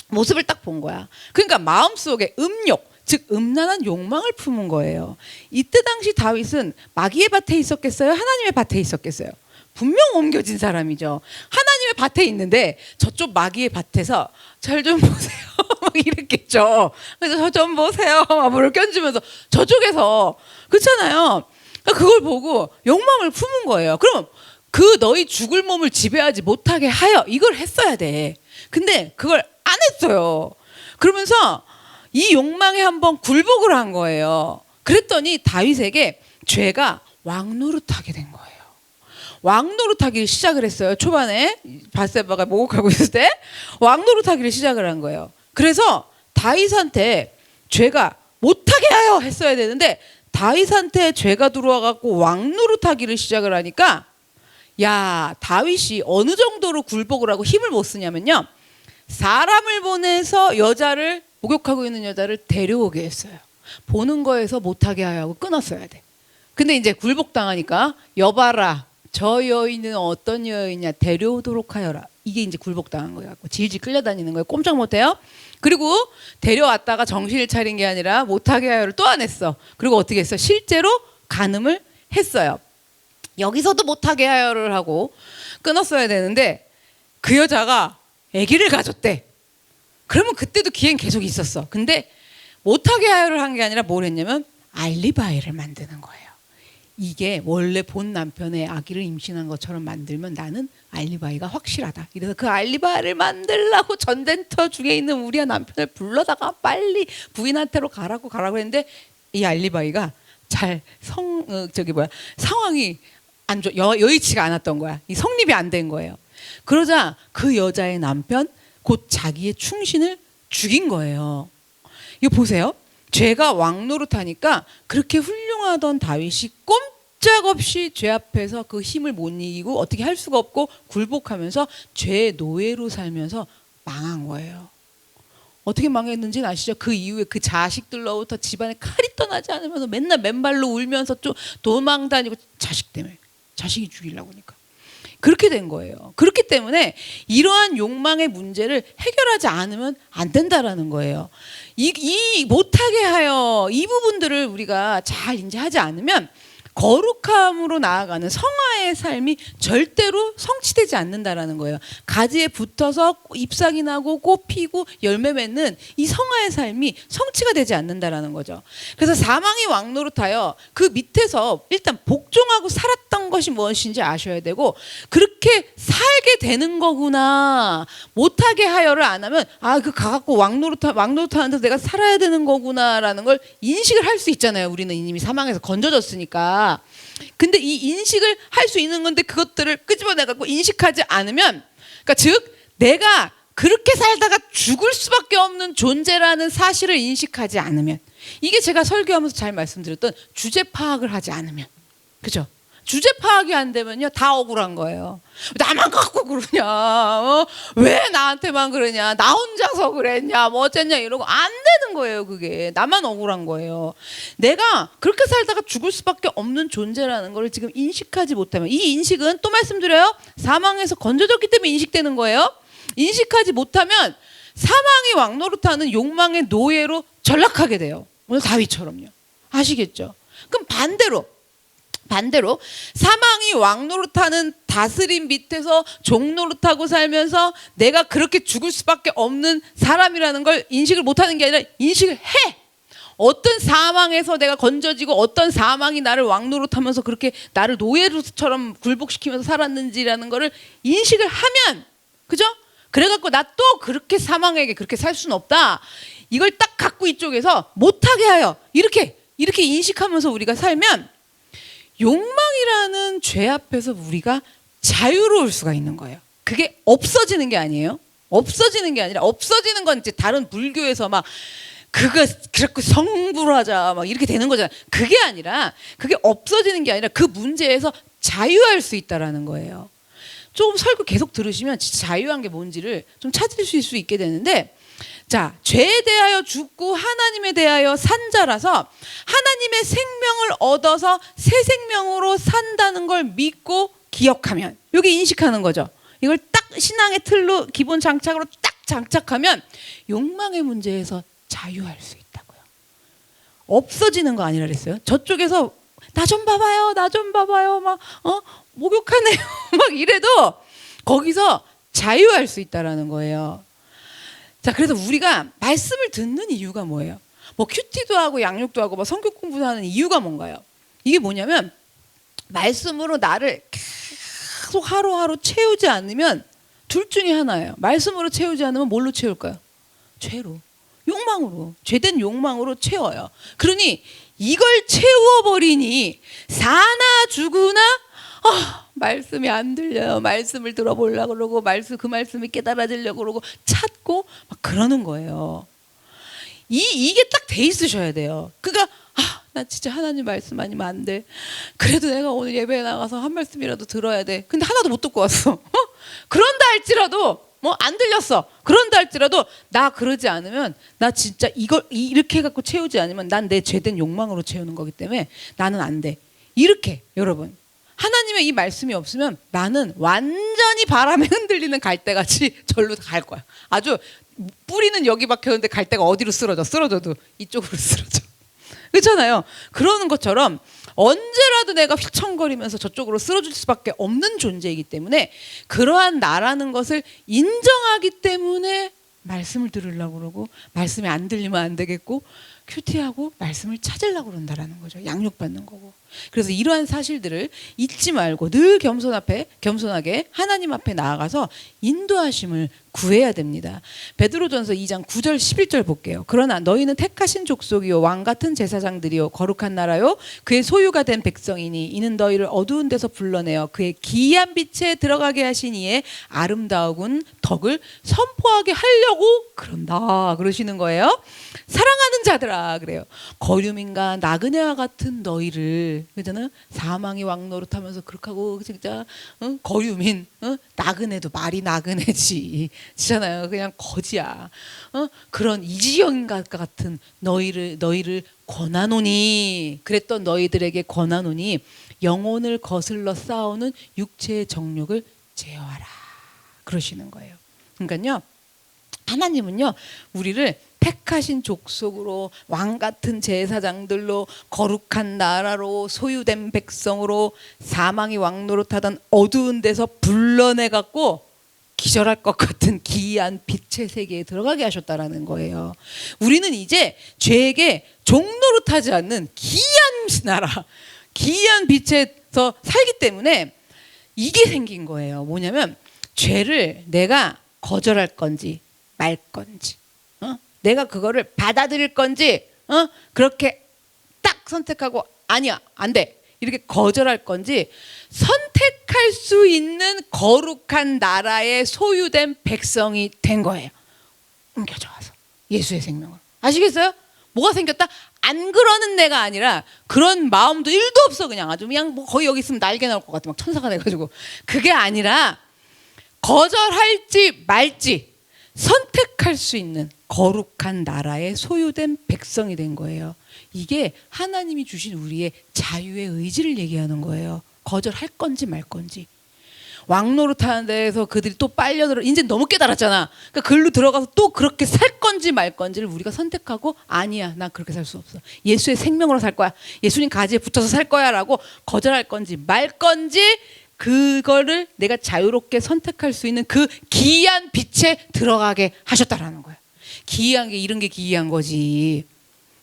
Speaker 1: 모습을 딱 본 거야. 그러니까 마음속에 음욕, 즉 음란한 욕망을 품은 거예요. 이때 당시 다윗은 마귀의 밭에 있었겠어요? 하나님의 밭에 있었겠어요? 분명 옮겨진 사람이죠. 하나님의 밭에 있는데 저쪽 마귀의 밭에서 잘 좀 보세요. 막 이랬겠죠. 그래서 저 좀 보세요. 막 물을 껴주면서 저쪽에서 그렇잖아요. 그걸 보고 욕망을 품은 거예요. 그럼 그 너희 죽을 몸을 지배하지 못하게 하여 이걸 했어야 돼. 근데 그걸 안 했어요. 그러면서 이 욕망에 한번 굴복을 한 거예요. 그랬더니 다윗에게 죄가 왕노릇하게 된 거예요. 왕노릇하기 시작을 했어요. 초반에 바세바가 목욕하고 있을 때 왕노릇하기를 시작을 한 거예요. 그래서 다윗한테 죄가 못하게 하여 했어야 되는데 다윗한테 죄가 들어와 갖고 왕노릇하기를 시작을 하니까 야, 다윗이 어느 정도로 굴복을 하고 힘을 못 쓰냐면요. 사람을 보내서 여자를 목욕하고 있는 여자를 데려오게 했어요. 보는 거에서 못하게 하고 끊었어야 돼. 근데 이제 굴복당하니까 여봐라. 저 여인은 어떤 여인이냐 데려오도록 하여라. 이게 이제 굴복당한 거예요. 질질 끌려다니는 거예요. 꼼짝 못해요. 그리고 데려왔다가 정신을 차린 게 아니라 못하게 하여를 또 안 했어. 그리고 어떻게 했어? 실제로 간음을 했어요. 여기서도 못하게 하여를 하고 끊었어야 되는데 그 여자가 아기를 가졌대. 그러면 그때도 기회는 계속 있었어. 근데 못하게 하여를 한 게 아니라 뭘 했냐면 알리바이를 만드는 거예요. 이게 원래 본 남편의 아기를 임신한 것처럼 만들면 나는 알리바이가 확실하다. 이래서 그 알리바이를 만들려고 전쟁터 중에 있는 우리의 남편을 불러다가 빨리 부인한테로 가라고 했는데 이 알리바이가 잘 상황이 안 여의치가 않았던 거야. 이 성립이 안 된 거예요. 그러자 그 여자의 남편 곧 자기의 충신을 죽인 거예요. 이거 보세요. 죄가 왕노릇하니까 그렇게 훌륭하던 다윗이 꼼짝없이 죄 앞에서 그 힘을 못 이기고 어떻게 할 수가 없고 굴복하면서 죄의 노예로 살면서 망한 거예요. 어떻게 망했는지는 아시죠? 그 이후에 그 자식들로부터 집안에 칼이 떠나지 않으면서 맨날 맨발로 울면서 좀 도망 다니고 자식 때문에 자식이 죽이려고 하니까 그렇게 된 거예요. 그렇기 때문에 이러한 욕망의 문제를 해결하지 않으면 안 된다라는 거예요. 이 못하게 하여 이 부분들을 우리가 잘 인지하지 않으면 거룩함으로 나아가는 성화의 삶이 절대로 성취되지 않는다라는 거예요. 가지에 붙어서 잎사귀 나고 꽃 피고 열매 맺는 이 성화의 삶이 성취가 되지 않는다라는 거죠. 그래서 사망이 왕노릇하여 그 밑에서 일단 복종하고 살았던 것이 무엇인지 아셔야 되고 그렇게 살게 되는 거구나. 못하게 하여를 안 하면 그 가갖고 왕노릇하는데 내가 살아야 되는 거구나라는 걸 인식을 할 수 있잖아요. 우리는 이미 사망에서 건져졌으니까. 근데 이 인식을 할 수 있는 건데 그것들을 끄집어내갖고 인식하지 않으면 그러니까 즉 내가 그렇게 살다가 죽을 수밖에 없는 존재라는 사실을 인식하지 않으면 이게 제가 설교하면서 잘 말씀드렸던 주제 파악을 하지 않으면 그죠? 주제 파악이 안 되면요 다 억울한 거예요. 나만 갖고 그러냐? 왜 나한테만 그러냐? 나 혼자서 그랬냐? 뭐 어쨌냐 이러고 안 되는 거예요. 그게 나만 억울한 거예요. 내가 그렇게 살다가 죽을 수밖에 없는 존재라는 걸 지금 인식하지 못하면 이 인식은 또 말씀드려요. 사망에서 건져졌기 때문에 인식되는 거예요. 인식하지 못하면 사망이 왕노릇하는 욕망의 노예로 전락하게 돼요. 오늘 다윗처럼요. 아시겠죠? 그럼 반대로 사망이 왕노릇하는 다스림 밑에서 종노릇하고 살면서 내가 그렇게 죽을 수밖에 없는 사람이라는 걸 인식을 못하는 게 아니라 인식을 해. 어떤 사망에서 내가 건져지고 어떤 사망이 나를 왕노릇하면서 그렇게 나를 노예로처럼 굴복시키면서 살았는지라는 거를 인식을 하면 그죠? 그래갖고 나 또 그렇게 사망에게 그렇게 살 수는 없다. 이걸 딱 갖고 이쪽에서 못하게 하여 이렇게 인식하면서 우리가 살면 욕망이라는 죄 앞에서 우리가 자유로울 수가 있는 거예요. 그게 없어지는 게 아니에요. 없어지는 게 아니라 없어지는 건 이제 다른 불교에서 막 그거 그렇게 성불하자 막 이렇게 되는 거잖아요. 그게 아니라 그게 없어지는 게 아니라 그 문제에서 자유할 수 있다라는 거예요. 좀 설교 계속 들으시면 진짜 자유한 게 뭔지를 좀 찾으실 수 있게 되는데, 자, 죄에 대하여 죽고 하나님에 대하여 산 자라서 하나님의 생명을 얻어서 새 생명으로 산다는 걸 믿고 기억하면, 이게 인식하는 거죠. 이걸 딱 신앙의 틀로 기본 장착으로 딱 장착하면 욕망의 문제에서 자유할 수 있다고요. 없어지는 거 아니라 그랬어요. 저쪽에서 나 좀 봐봐요, 나 좀 봐봐요, 막 목욕하네요, 막 이래도 거기서 자유할 수 있다라는 거예요. 자, 그래서 우리가 말씀을 듣는 이유가 뭐예요? 뭐 큐티도 하고 양육도 하고 뭐 성경 공부도 하는 이유가 뭔가요? 이게 뭐냐면 말씀으로 나를 계속 하루하루 채우지 않으면 둘 중에 하나예요. 말씀으로 채우지 않으면 뭘로 채울까요? 죄로, 욕망으로, 죄된 욕망으로 채워요. 그러니 이걸 채워버리니 사나 죽으나 말씀이 안 들려요. 말씀을 들어보려고 그러고 그 말씀이 깨달아지려고 그러고 찾고 막 그러는 거예요. 이게 딱 돼 있으셔야 돼요. 그러니까 나 진짜 하나님 말씀 아니면 안 돼. 그래도 내가 오늘 예배에 나가서 한 말씀이라도 들어야 돼. 근데 하나도 못 듣고 왔어. 그런다 할지라도 안 들렸어. 그런다 할지라도 나 그러지 않으면, 나 진짜 이걸 이렇게 해갖고 채우지 않으면 난 내 죄된 욕망으로 채우는 거기 때문에 나는 안 돼. 이렇게 여러분, 하나님의 이 말씀이 없으면 나는 완전히 바람에 흔들리는 갈대같이 절로 갈 거야. 아주 뿌리는 여기 박혔는데 갈대가 어디로 쓰러져도 이쪽으로 쓰러져. 그렇잖아요. 그러는 것처럼 언제라도 내가 휘청거리면서 저쪽으로 쓰러질 수밖에 없는 존재이기 때문에, 그러한 나라는 것을 인정하기 때문에 말씀을 들으려고 그러고, 말씀이 안 들리면 안 되겠고 큐티하고 말씀을 찾으려고 그런다라는 거죠. 양육받는 거고. 그래서 이러한 사실들을 잊지 말고 늘 겸손하게 하나님 앞에 나아가서 인도하심을 구해야 됩니다. 베드로전서 2장 9절 11절 볼게요. 그러나 너희는 택하신 족속이요 왕 같은 제사장들이요 거룩한 나라요 그의 소유가 된 백성이니 이는 너희를 어두운 데서 불러내어 그의 기이한 빛에 들어가게 하신 이의 아름다운 덕을 선포하게 하려고 그런다 그러시는 거예요. 사랑하는 자들아 그래요. 거류민과 나그네와 같은 너희를, 그잖아요. 사망의 왕노릇하면서 그렇게 하고 진짜 거류민, 나그네도 말이 나그네지, 지잖아요. 그냥 거지야. 그런 이지영과 같은 너희를 권하노니, 그랬던 너희들에게 권하노니 영혼을 거슬러 싸우는 육체의 정욕을 제어하라 그러시는 거예요. 그러니까요, 하나님은요 우리를 택하신 족속으로 왕 같은 제사장들로 거룩한 나라로 소유된 백성으로 사망이 왕노릇하던 어두운 데서 불러내 갖고 기절할 것 같은 기이한 빛의 세계에 들어가게 하셨다라는 거예요. 우리는 이제 죄에게 종노릇하지 않는 기이한 나라, 기이한 빛에서 살기 때문에 이게 생긴 거예요. 뭐냐면 죄를 내가 거절할 건지 말 건지, 내가 그거를 받아들일 건지, 그렇게 딱 선택하고 아니야 안 돼 이렇게 거절할 건지 선택할 수 있는 거룩한 나라에 소유된 백성이 된 거예요. 옮겨져 와서 예수의 생명을. 아시겠어요? 뭐가 생겼다? 안 그러는 내가 아니라 그런 마음도 1도 없어. 그냥 아주 그냥 뭐 거의 여기 있으면 날개 나올 것 같아. 막 천사가 돼가지고. 그게 아니라 거절할지 말지 선택할 수 있는 거룩한 나라에 소유된 백성이 된 거예요. 이게 하나님이 주신 우리의 자유의 의지를 얘기하는 거예요. 거절할 건지 말 건지. 왕노릇하는 데에서 그들이 또 빨려들어 이제 너무 깨달았잖아. 그러니까 글로 들어가서 또 그렇게 살 건지 말 건지를 우리가 선택하고 아니야 난 그렇게 살 수 없어. 예수의 생명으로 살 거야. 예수님 가지에 붙어서 살 거야 라고 거절할 건지 말 건지 그거를 내가 자유롭게 선택할 수 있는 그 기이한 빛에 들어가게 하셨다라는 거예요. 기이한 게 이런 게 기이한 거지.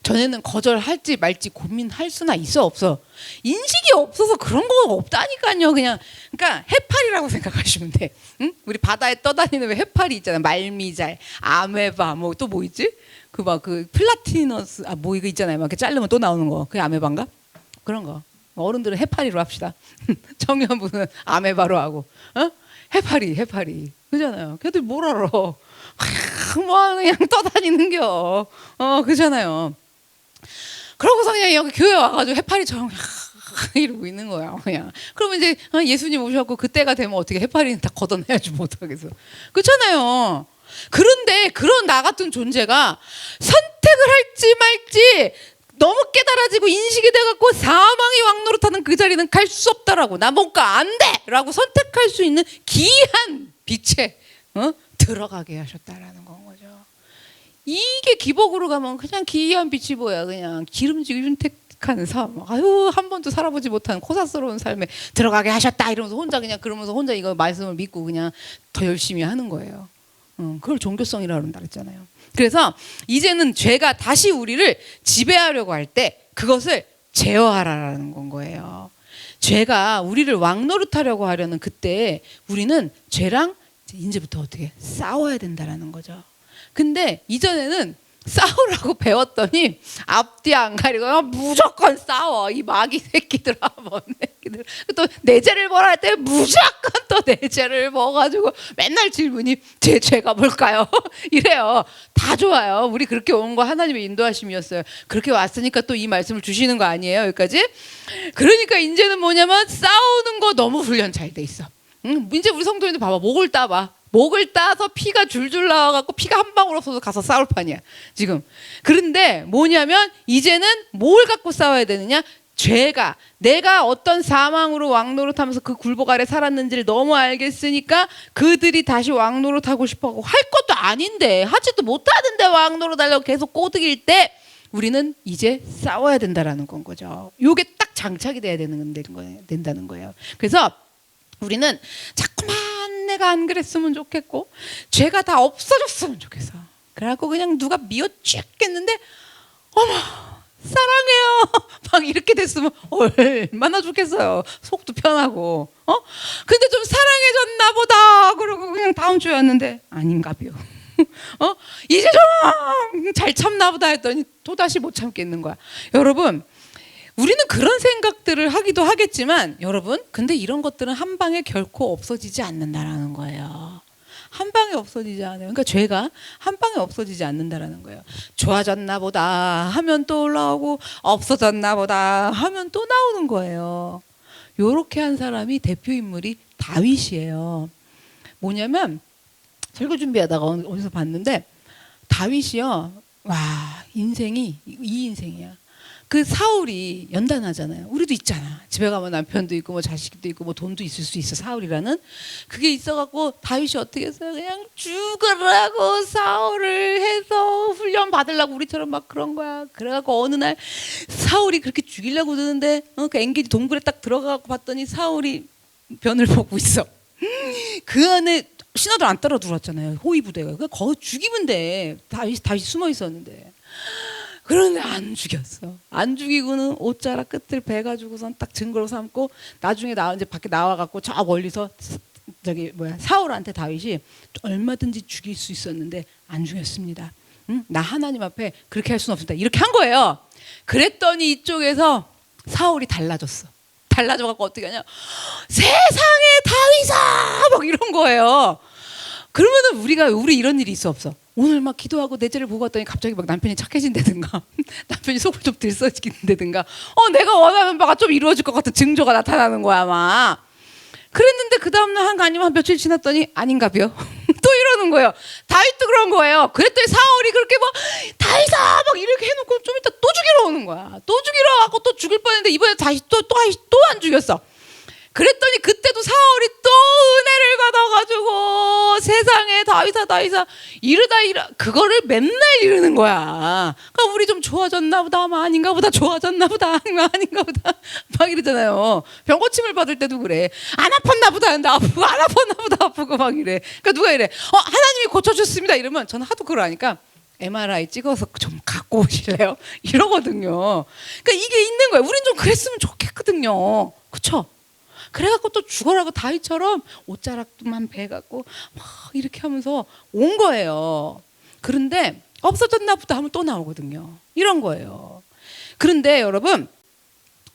Speaker 1: 전에는 거절할지 말지 고민할 수나 있어 없어. 인식이 없어서 그런 거 없다니까요. 그냥 그러니까 해파리라고 생각하시면 돼. 응? 우리 바다에 떠다니는 왜 해파리 있잖아. 말미잘, 아메바, 뭐 또 뭐 있지? 그 막 그 플라티너스 뭐 이거 있잖아요. 막 이렇게 자르면 또 나오는 거. 그게 아메바인가? 그런 거. 어른들은 해파리로 합시다. 청년분은 아메바로 하고. 해파리. 그잖아요. 걔들 뭘 알아? 뭐 그냥 떠다니는겨. 그잖아요. 그러고서 그냥 여기 교회 와가지고 해파리처럼 이러고 있는 거야 그냥. 그러면 이제 예수님 오셔갖고 그때가 되면 어떻게 해파리는 다 걷어내야지 못하겠어. 그렇잖아요. 그런데 그런 나 같은 존재가 선택을 할지 말지 너무 깨달아지고 인식이 돼갖고 사망이 왕노릇하는 그 자리는 갈 수 없다라고, 나 못 가, 안 돼! 라고 선택할 수 있는 귀한 빛에 들어가게 하셨다라는 건 거죠. 이게 기복으로 가면 그냥 기이한 빛이 뭐야, 그냥 기름지고 윤택한 삶, 아유 한 번도 살아보지 못한 코사스러운 삶에 들어가게 하셨다 이러면서 혼자 그냥 그러면서 혼자 이거 말씀을 믿고 그냥 더 열심히 하는 거예요. 그걸 종교성이라고 그런다 그랬잖아요. 그래서 이제는 죄가 다시 우리를 지배하려고 할 때 그것을 제어하라는 건 거예요. 죄가 우리를 왕노릇하려고 하려는 그때 우리는 죄랑 이제부터 어떻게 싸워야 된다라는 거죠. 근데 이전에는 싸우라고 배웠더니 앞뒤 안 가리고 무조건 싸워, 이 마귀 새끼들아, 뭐 새끼들. 또 내 죄를 뭐라 할 때 무조건 또 내 죄를 먹어가지고 맨날 질문이 제 죄가 뭘까요? 이래요. 다 좋아요. 우리 그렇게 온 거 하나님의 인도하심이었어요. 그렇게 왔으니까 또 이 말씀을 주시는 거 아니에요, 여기까지? 그러니까 이제는 뭐냐면 싸우는 거 너무 훈련 잘 돼 있어. 이제 우리 성도님들 봐봐, 목을 따봐. 목을 따서 피가 줄줄 나와갖고 피가 한 방울 없어서 가서 싸울 판이야 지금. 그런데 뭐냐면 이제는 뭘 갖고 싸워야 되느냐? 죄가 내가 어떤 사망으로 왕노릇하면서 그 굴복 아래 살았는지를 너무 알겠으니까 그들이 다시 왕노릇하고 싶어하고 할 것도 아닌데 하지도 못하는데 왕노릇하려고 계속 꼬드길 때 우리는 이제 싸워야 된다라는 건 거죠. 요게 딱 장착이 돼야 된다는 거예요. 그래서 우리는 자꾸만 내가 안 그랬으면 좋겠고 죄가 다 없어졌으면 좋겠어. 그래갖고 그냥 누가 미워 죽겠는데 어머 사랑해요 막 이렇게 됐으면 얼마나 좋겠어요. 속도 편하고. 근데 좀 사랑해졌나 보다 그러고 그냥 다음 주였는데 아닌가벼. 이제 좀 잘 참나 보다 했더니 또다시 못 참겠는 거야. 여러분, 우리는 그런 생각들을 하기도 하겠지만 여러분, 근데 이런 것들은 한 방에 결코 없어지지 않는다라는 거예요. 한 방에 없어지지 않아요. 그러니까 죄가 한 방에 없어지지 않는다라는 거예요. 좋아졌나 보다 하면 또 올라오고 없어졌나 보다 하면 또 나오는 거예요. 요렇게 한 사람이 대표 인물이 다윗이에요. 뭐냐면 설교 준비하다가 어디서 봤는데 다윗이요, 와 인생이 이 인생이야. 그 사울이 연단하잖아요. 우리도 있잖아. 집에 가면 남편도 있고 뭐 자식도 있고 뭐 돈도 있을 수 있어. 사울이라는 그게 있어갖고 다윗이 어떻게 했어요? 그냥 죽으라고 사울을 해서 훈련 받으려고 우리처럼 막 그런 거야. 그래갖고 어느 날 사울이 그렇게 죽이려고 드는데 그 엥게지 동굴에 딱 들어가고 봤더니 사울이 변을 보고 있어. 그 안에 신하들 안 따라 들어왔잖아요. 호위 부대가. 그러니까 거기 죽이면 돼. 다윗 숨어 있었는데. 그런데 안 죽였어. 안 죽이고는 옷자락 끝을 베가지고선 딱 증거로 삼고 나중에 이제 밖에 나와갖고 저 멀리서 사울한테 다윗이 얼마든지 죽일 수 있었는데 안 죽였습니다. 나 하나님 앞에 그렇게 할 수는 없습니다. 이렇게 한 거예요. 그랬더니 이쪽에서 사울이 달라졌어. 달라져갖고 어떻게 하냐? 세상에 다윗아! 막 이런 거예요. 그러면은 우리 이런 일이 있어 없어? 오늘 막 기도하고 내 죄를 보고 왔더니 갑자기 막 남편이 착해진다든가 남편이 속을 좀 들썩이긴다든가 내가 원하는 바가 좀 이루어질 것 같은 증조가 나타나는 거야 막. 그랬는데 그 다음날 아니면 한 며칠 지났더니 아닌가벼. 또 이러는 거예요. 다윗도 그런 거예요. 그랬더니 사울이 그렇게 뭐 다윗아 막 이렇게 해놓고 좀 이따 또 죽이러 오는 거야. 또 죽이러 와갖고 또 죽일 뻔했는데 이번에 다시 또 안 죽였어. 그랬더니 그때도 사울이 또 은혜를 받아가지고 세상에 다윗아 이러다 그거를 맨날 이러는 거야. 그러니까 우리 좀 좋아졌나 보다, 아닌가 보다, 좋아졌나 보다, 아닌가 보다 막 이러잖아요. 병 고침을 받을 때도 그래. 안 아팠나 보다 하는데 아프고 안 아팠나 보다 아프고 막 이래. 그러니까 누가 이래 하나님이 고쳐주셨습니다 이러면 저는 하도 그걸 하니까 MRI 찍어서 좀 갖고 오실래요? 이러거든요. 그러니까 이게 있는 거예요. 우린 좀 그랬으면 좋겠거든요. 그쵸? 그래갖고 또 죽어라고 다윗처럼 옷자락만 베갖고 막 이렇게 하면서 온 거예요. 그런데 없어졌나 보다 하면 또 나오거든요. 이런 거예요. 그런데 여러분,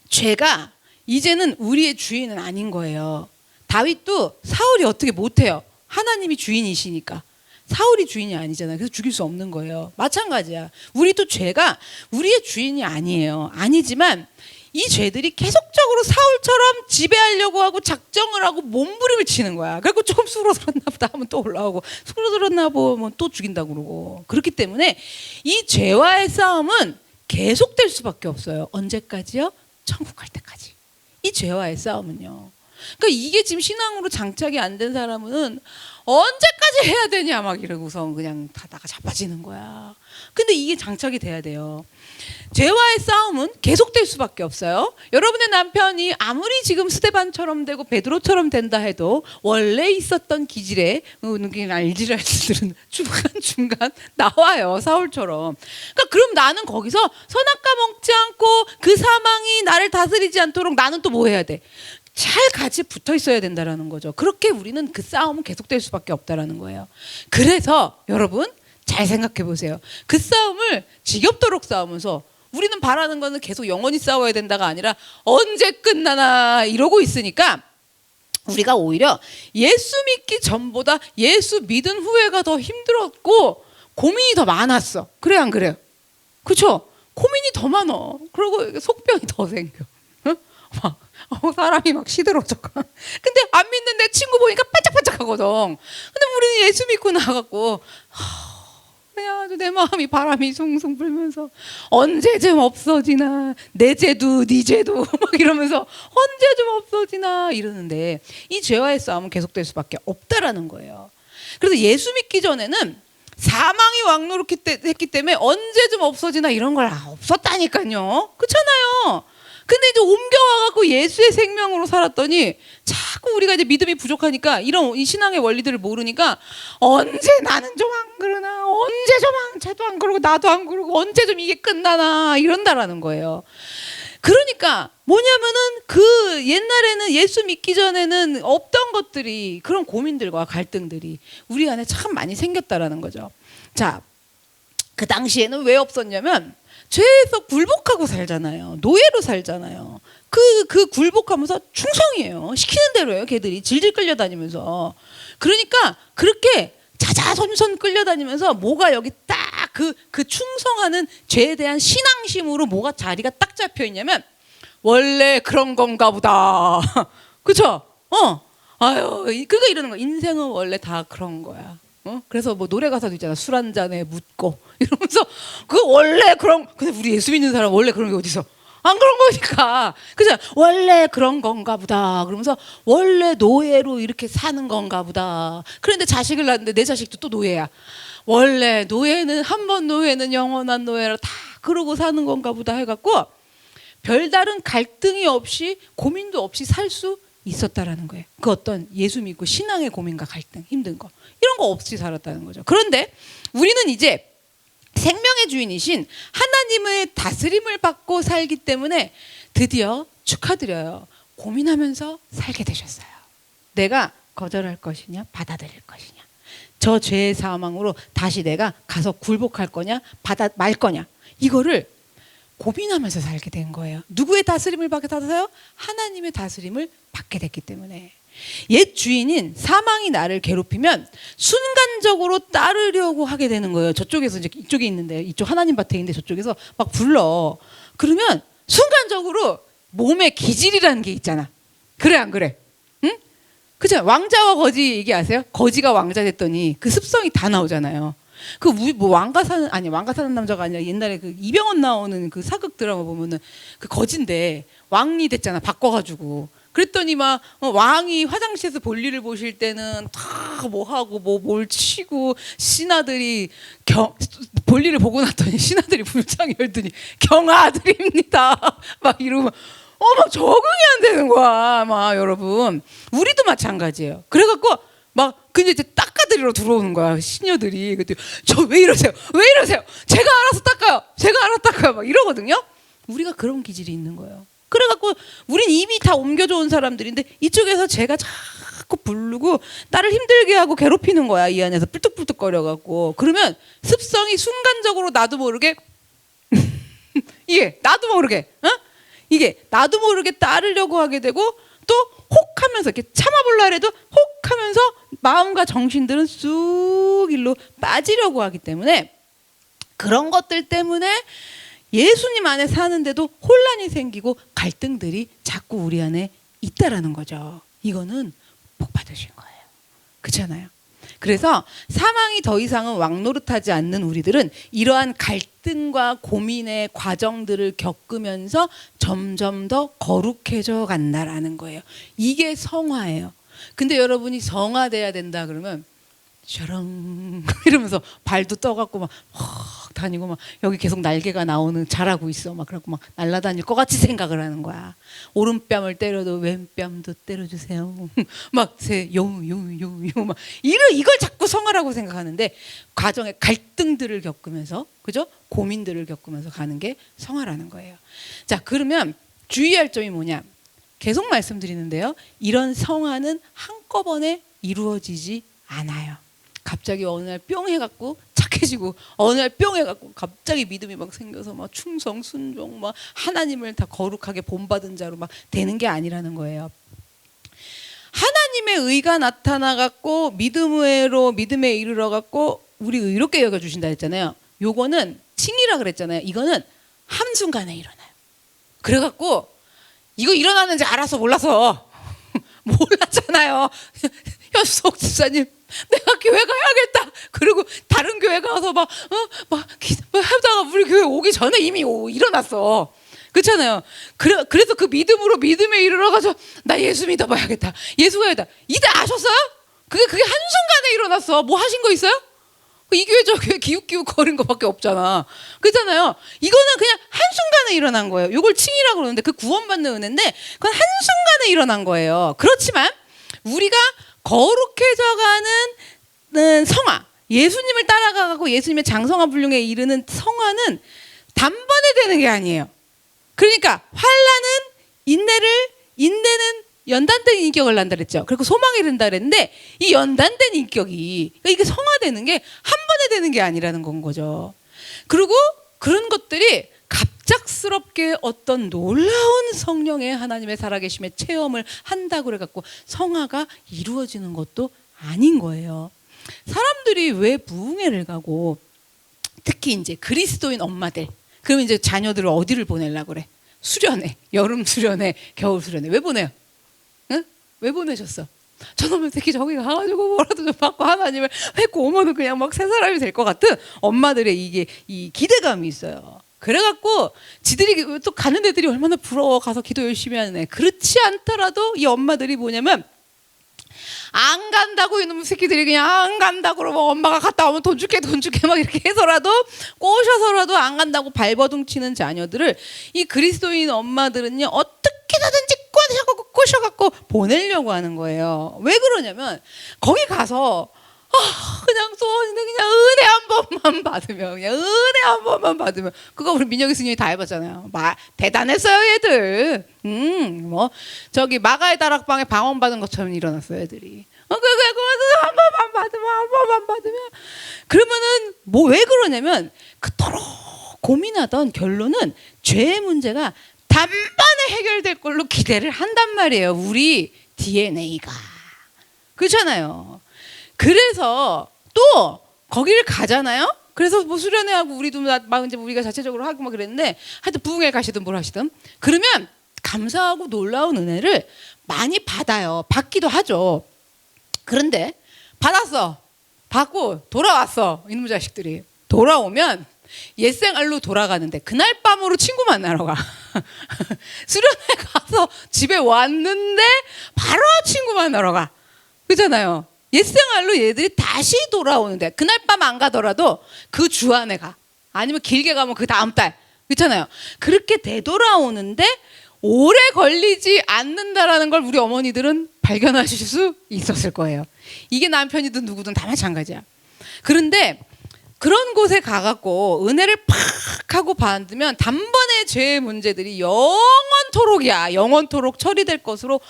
Speaker 1: 죄가 이제는 우리의 주인은 아닌 거예요. 다윗도 사울이 어떻게 못해요. 하나님이 주인이시니까. 사울이 주인이 아니잖아요. 그래서 죽일 수 없는 거예요. 마찬가지야. 우리도 죄가 우리의 주인이 아니에요. 아니지만 이 죄들이 계속적으로 사울처럼 지배하려고 하고 작정을 하고 몸부림을 치는 거야. 그리고 조금 수그러들었나 보다 하면 또 올라오고, 수그러들었나 보면 또 죽인다고 그러고. 그렇기 때문에 이 죄와의 싸움은 계속될 수밖에 없어요. 언제까지요? 천국 갈 때까지. 이 죄와의 싸움은요. 그러니까 이게 지금 신앙으로 장착이 안 된 사람은 언제까지 해야 되냐 막 이러고서 그냥 가다가 자빠지는 거야. 근데 이게 장착이 돼야 돼요. 죄와의 싸움은 계속될 수밖에 없어요. 여러분의 남편이 아무리 지금 스데반처럼 되고 베드로처럼 된다 해도 원래 있었던 기질에 그냥 알지랄들은 중간중간 나와요. 사울처럼. 그러니까 그럼 나는 거기서 선악과 먹지 않고 그 사망이 나를 다스리지 않도록 나는 또 뭐 해야 돼? 잘 같이 붙어 있어야 된다라는 거죠. 그렇게 우리는 그 싸움은 계속될 수밖에 없다라는 거예요. 그래서 여러분 잘 생각해 보세요. 그 싸움을 지겹도록 싸우면서 우리는 바라는 거는 계속 영원히 싸워야 된다가 아니라 언제 끝나나 이러고 있으니까 우리가 오히려 예수 믿기 전보다 예수 믿은 후회가 더 힘들었고 고민이 더 많았어. 그래 안 그래요? 그렇죠? 고민이 더 많아. 그리고 속병이 더 생겨. 응? 막 사람이 막 시들어져. 근데 안 믿는 내 친구 보니까 반짝반짝하거든. 근데 우리는 예수 믿고 나가고 그냥 아주 내 마음이 바람이 숭숭 불면서 언제쯤 없어지나 내 죄도 네 죄도 막 이러면서 언제쯤 없어지나 이러는데 이 죄와의 싸움은 계속될 수밖에 없다라는 거예요. 그래서 예수 믿기 전에는 사망이 왕노릇했기 때문에 언제쯤 없어지나 이런 걸 없었다니까요. 그렇잖아요. 근데 이제 옮겨와갖고 예수의 생명으로 살았더니 자꾸 우리가 이제 믿음이 부족하니까 이런 이 신앙의 원리들을 모르니까 언제 나는 좀 안 그러나 언제 좀 쟤도 안 그러고 나도 안 그러고 언제 좀 이게 끝나나 이런다라는 거예요. 그러니까 뭐냐면은 그 옛날에는 예수 믿기 전에는 없던 것들이 그런 고민들과 갈등들이 우리 안에 참 많이 생겼다라는 거죠. 자, 그 당시에는 왜 없었냐면 죄에서 굴복하고 살잖아요. 노예로 살잖아요. 그 굴복하면서 충성이에요. 시키는 대로 해요. 걔들이 질질 끌려다니면서. 그러니까 그렇게 자자손손 끌려다니면서 뭐가 여기 딱 그 충성하는 죄에 대한 신앙심으로 뭐가 자리가 딱 잡혀 있냐면 원래 그런 건가 보다. 그쵸? 아유, 그러니까 이러는 거야. 인생은 원래 다 그런 거야. 그래서 뭐 노래 가사도 있잖아. 술 한 잔에 묻고 이러면서 그 원래 그런. 근데 우리 예수 믿는 사람 원래 그런 게 어디서 안 그런 거니까. 그죠? 원래 그런 건가 보다. 그러면서 원래 노예로 이렇게 사는 건가 보다. 그런데 자식을 낳았는데 내 자식도 또 노예야. 원래 노예는 한 번 노예는 영원한 노예라 다 그러고 사는 건가 보다 해갖고 별다른 갈등이 없이 고민도 없이 살 수 있었다라는 거예요. 그 어떤 예수 믿고 신앙의 고민과 갈등, 힘든 거 이런 거 없이 살았다는 거죠. 그런데 우리는 이제 생명의 주인이신 하나님의 다스림을 받고 살기 때문에 드디어 축하드려요. 고민하면서 살게 되셨어요. 내가 거절할 것이냐 받아들일 것이냐, 저 죄의 사망으로 다시 내가 가서 굴복할 거냐 말 거냐, 이거를 고민하면서 살게 된 거예요. 누구의 다스림을 받게 받아서요? 하나님의 다스림을 받게 됐기 때문에. 옛 주인인 사망이 나를 괴롭히면 순간적으로 따르려고 하게 되는 거예요. 저쪽에서 이제 이쪽에 있는데, 이쪽 하나님 밭에 있는데 저쪽에서 막 불러. 그러면 순간적으로 몸에 기질이라는 게 있잖아. 그래 안 그래? 응? 그죠? 왕자와 거지 얘기 아세요? 거지가 왕자 됐더니 그 습성이 다 나오잖아요. 그 뭐 왕가 사는 남자가 아니라 옛날에 그 이병헌 나오는 그 사극 드라마 보면은 그 거진데 왕이 됐잖아. 바꿔가지고. 그랬더니 막 왕이 화장실에서 볼일을 보실 때는 다 뭐 하고 뭘 치고, 신하들이 볼일을 보고 났더니 신하들이 불쌍히 열더니 경아들입니다 막 이러면 막 적응이 안 되는 거야. 막 여러분 우리도 마찬가지예요. 그래갖고 막 근데 이제 닦아드리러 들어오는 거야 시녀들이. 그때 저 왜 이러세요? 왜 이러세요? 제가 알아서 닦아요. 제가 알아서 닦아요. 막 이러거든요. 우리가 그런 기질이 있는 거예요. 그래갖고 우린 이미 다 옮겨져 온 사람들인데 이쪽에서 제가 자꾸 부르고 나를 힘들게 하고 괴롭히는 거야. 이 안에서 뿔뚝뿔뚝거려갖고. 그러면 습성이 순간적으로 나도 모르게 이게 나도 모르게 이게 나도 모르게 따르려고 하게 되고, 또 혹하면서 이렇게 참아볼라 해도 혹하면서 마음과 정신들은 쑥 일로 빠지려고 하기 때문에, 그런 것들 때문에
Speaker 2: 예수님 안에 사는데도 혼란이 생기고 갈등들이 자꾸 우리 안에 있다라는 거죠. 이거는 복 받으신 거예요. 그렇잖아요. 그래서 사망이 더 이상은 왕노릇하지 않는 우리들은 이러한 갈등과 고민의 과정들을 겪으면서 점점 더 거룩해져 간다라는 거예요. 이게 성화예요. 근데 여러분이 성화돼야 된다 그러면 샤랑 이러면서 발도 떠갖고 막 다니고 막 여기 계속 날개가 나오는 자라고 있어 막 그래갖고 막 날아다닐 것 같이 생각을 하는 거야. 오른뺨을 때려도 왼뺨도 때려주세요. 막 요요요요 막 이걸 자꾸 성화라고 생각하는데 과정에 갈등들을 겪으면서 그죠? 고민들을 겪으면서 가는 게 성화라는 거예요. 자 그러면 주의할 점이 뭐냐? 계속 말씀드리는데요. 이런 성화는 한꺼번에 이루어지지 않아요. 갑자기 어느 날 뿅 해갖고 착해지고 어느 날 뿅 해갖고 갑자기 믿음이 막 생겨서 막 충성 순종 막 하나님을 다 거룩하게 본받은 자로 막 되는 게 아니라는 거예요. 하나님의 의가 나타나갖고 믿음에 이르러갖고 우리 의롭게 여겨주신다 했잖아요. 요거는 칭이라 그랬잖아요. 이거는 한순간에 일어나요. 그래갖고 이거 일어나는지 알아서 몰라서 몰랐잖아요. 현숙 집사님 내가 교회 가야겠다. 그리고 다른 교회 가서 막 하다가 우리 교회 오기 전에 이미 일어났어. 그렇잖아요. 그래서 그 믿음에 이르러가서 나 예수 믿어봐야겠다. 예수 가야겠다. 이때 아셨어요? 그게 한순간에 일어났어. 뭐 하신 거 있어요? 이 교회 저 교회 기웃기웃 거린 거밖에 없잖아. 그렇잖아요. 이거는 그냥 한순간에 일어난 거예요. 이걸 칭이라고 그러는데 그 구원받는 은혜인데 그건 한순간에 일어난 거예요. 그렇지만 우리가 거룩해져가는 성화, 예수님을 따라가고 예수님의 장성화 분량에 이르는 성화는 단번에 되는 게 아니에요. 그러니까 환난은 인내는 연단된 인격을 낳는다 그랬죠. 그리고 소망에 이른다 그랬는데 이 연단된 인격이 그러니까 이게 성화되는 게 한 번에 되는 게 아니라는 건 거죠. 그리고 그런 것들이 갑작스럽게 어떤 놀라운 성령의 하나님의 살아계심의 체험을 한다고 그래갖고 성화가 이루어지는 것도 아닌 거예요. 사람들이 왜 부흥회를 가고 특히 이제 그리스도인 엄마들 그러면 이제 자녀들을 어디를 보내려고 그래? 수련회, 여름 수련회, 겨울 수련회 왜 보내요? 응? 왜 보내셨어? 저놈의 새끼 저기 가가지고 뭐라도 좀 받고 하나님을 뵙고 오면은 그냥 막 새 사람이 될 것 같은 엄마들의 이 기대감이 있어요. 그래갖고 지들이 또 가는 애들이 얼마나 부러워. 가서 기도 열심히 하는 애. 그렇지 않더라도 이 엄마들이 뭐냐면 안 간다고 이놈의 새끼들이 그냥 안 간다고 그러면 엄마가 갔다 오면 돈 줄게 막 이렇게 해서라도 꼬셔서라도 안 간다고 발버둥 치는 자녀들을 이 그리스도인 엄마들은요 어떻게든지 꼬셔갖고 보내려고 하는 거예요. 왜 그러냐면 거기 가서 그냥 은혜 한 번만 받으면 그거 우리 민혁이 스님이 다 해봤잖아요. 대단했어요 얘들. 뭐 저기 마가의 다락방에 방언 받은 것처럼 일어났어요 애들이. 한 번만 받으면 그러면은 뭐 왜 그러냐면 그토록 고민하던 결론은 죄의 문제가 단번에 해결될 걸로 기대를 한단 말이에요. 우리 DNA가 그렇잖아요. 그래서 또 거기를 가잖아요. 그래서 뭐 수련회하고 우리도 막 이제 우리가 자체적으로 하고 막 그랬는데 하여튼 부흥회 가시든 뭘 하시든 그러면 감사하고 놀라운 은혜를 많이 받아요. 받기도 하죠. 그런데 받고 돌아왔어. 이놈 자식들이 돌아오면 옛생활로 돌아가는데 그날 밤으로 친구 만나러 가. 수련회 가서 집에 왔는데 바로 친구 만나러 가. 그렇잖아요. 옛생활로 얘들이 다시 돌아오는데 그날 밤 안 가더라도 그 주 안에 가. 아니면 길게 가면 그 다음 달. 그렇잖아요. 그렇게 되돌아오는데 오래 걸리지 않는다라는 걸 우리 어머니들은 발견하실 수 있었을 거예요. 이게 남편이든 누구든 다 마찬가지야. 그런데 그런 곳에 가갖고 은혜를 팍 하고 받으면 단번에 죄의 문제들이 영원토록 처리될 것으로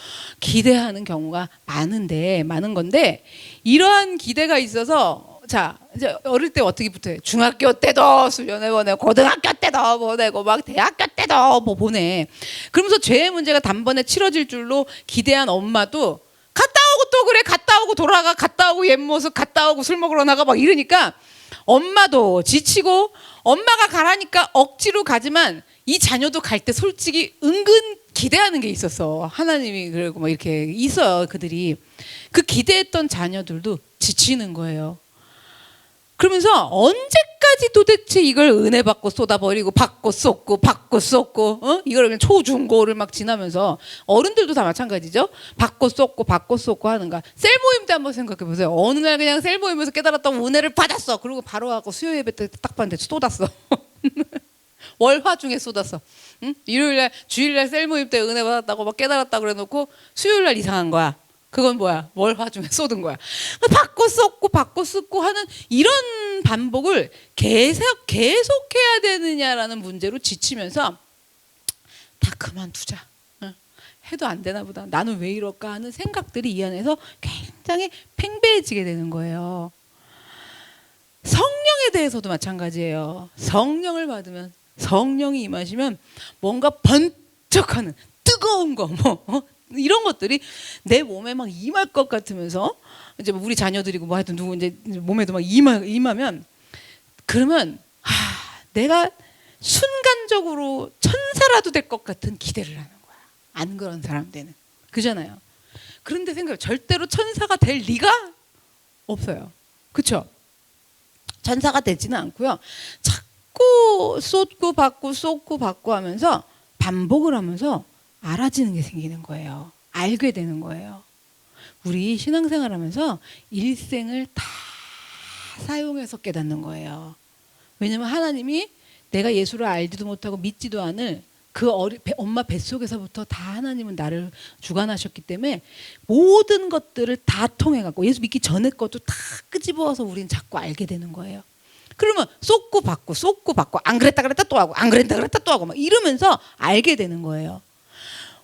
Speaker 2: 기대하는 경우가 많은 건데 이러한 기대가 있어서 자 이제 어릴 때 어떻게 붙어요? 중학교 때도 수련회 보내고 고등학교 때도 보내고 막 대학교 때도 뭐 보내. 그러면서 죄의 문제가 단번에 치러질 줄로 기대한 엄마도 갔다 오고 또 그래 갔다 갔다 오고 돌아가, 갔다 오고 옛 모습, 갔다 오고 술 먹으러 나가 막 이러니까 엄마도 지치고 엄마가 가라니까 억지로 가지만 이 자녀도 갈 때 솔직히 은근 기대하는 게 있었어. 하나님이 그러고 막 이렇게 있어요. 그들이 그 기대했던 자녀들도 지치는 거예요. 그러면서 언제까지 도대체 이걸 은혜 받고 쏟아버리고 받고 쏟고 받고 쏟고 이걸 그냥 초중고를 막 지나면서 어른들도 다 마찬가지죠. 받고 쏟고 하는가. 셀 모임 때 한번 생각해 보세요. 어느 날 그냥 셀 모임에서 깨달았다고 은혜를 받았어. 그리고 바로 가고 수요 예배 때 딱 봤는데 쏟았어. 월화 중에 쏟았어. 응? 일요일날 주일날 셀 모임 때 은혜 받았다고 막 깨달았다고 그래놓고 수요일날 이상한 거야. 그건 뭐야? 월화 중에 쏟은 거야. 받고 쏟고 하는 이런 반복을 계속해야 되느냐라는 문제로 지치면서 다 그만두자. 응. 해도 안 되나 보다. 나는 왜 이럴까 하는 생각들이 이 안에서 굉장히 팽배해지게 되는 거예요. 성령에 대해서도 마찬가지예요. 성령을 받으면 성령이 임하시면 뭔가 번쩍하는 뜨거운 거 이런 것들이 내 몸에 막 임할 것 같으면서 이제 우리 자녀들이고 뭐 하여튼 누구 이제 몸에도 막 임하면 그러면 내가 순간적으로 천사라도 될 것 같은 기대를 하는 거야. 안 그런 사람들은 그잖아요. 그런데 생각해 절대로 천사가 될 리가 없어요. 그렇죠? 천사가 되지는 않고요. 자꾸 쏟고 받고 하면서 반복을 하면서 알아지는 게 생기는 거예요. 알게 되는 거예요. 우리 신앙생활하면서 일생을 다 사용해서 깨닫는 거예요. 왜냐하면 하나님이 내가 예수를 알지도 못하고 믿지도 않을 그 엄마 뱃속에서부터 다 하나님은 나를 주관하셨기 때문에 모든 것들을 다 통해갖고 예수 믿기 전에 것도 다 끄집어와서 우리는 자꾸 알게 되는 거예요. 그러면 쏟고 받고 안 그랬다 또 하고 안 그랬다 또 하고 막 이러면서 알게 되는 거예요.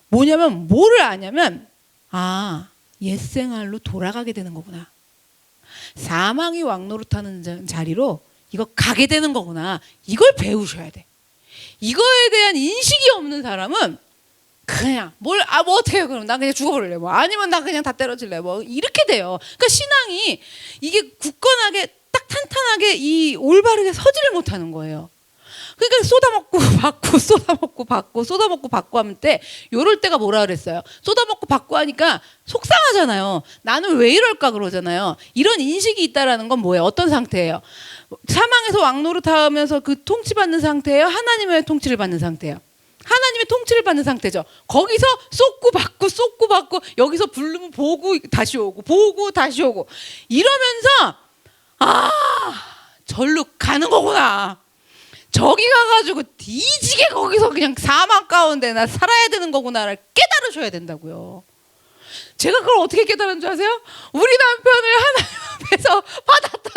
Speaker 2: 뭐냐면 뭐를 아냐면 옛생활로 돌아가게 되는 거구나. 사망이 왕노릇하는 자리로 이거 가게 되는 거구나. 이걸 배우셔야 돼. 이거에 대한 인식이 없는 사람은 그냥 뭐 어떻게 해요? 그럼 나 그냥 죽어버릴래. 뭐 아니면 나 그냥 다 때려질래. 뭐 이렇게 돼요. 그러니까 신앙이 이게 굳건하게 딱 탄탄하게 이 올바르게 서지를 못하는 거예요. 그러니까 쏟아먹고 받고 하면 때 요럴 때가 뭐라 그랬어요? 쏟아먹고 받고 하니까 속상하잖아요. 나는 왜 이럴까 그러잖아요. 이런 인식이 있다라는 건 뭐예요? 어떤 상태예요? 사망에서 왕노릇하면서 그 통치받는 상태예요? 하나님의 통치를 받는 상태예요? 하나님의 통치를 받는 상태죠. 거기서 쏟고 받고 여기서 부르면 보고 다시 오고 이러면서 절로 가는 거구나. 저기 가가지고 뒤지게 거기서 그냥 사망 가운데 나 살아야 되는 거구나를 깨달으셔야 된다고요. 제가 그걸 어떻게 깨달은 줄 아세요? 우리 남편을 하나님 앞에서 받았다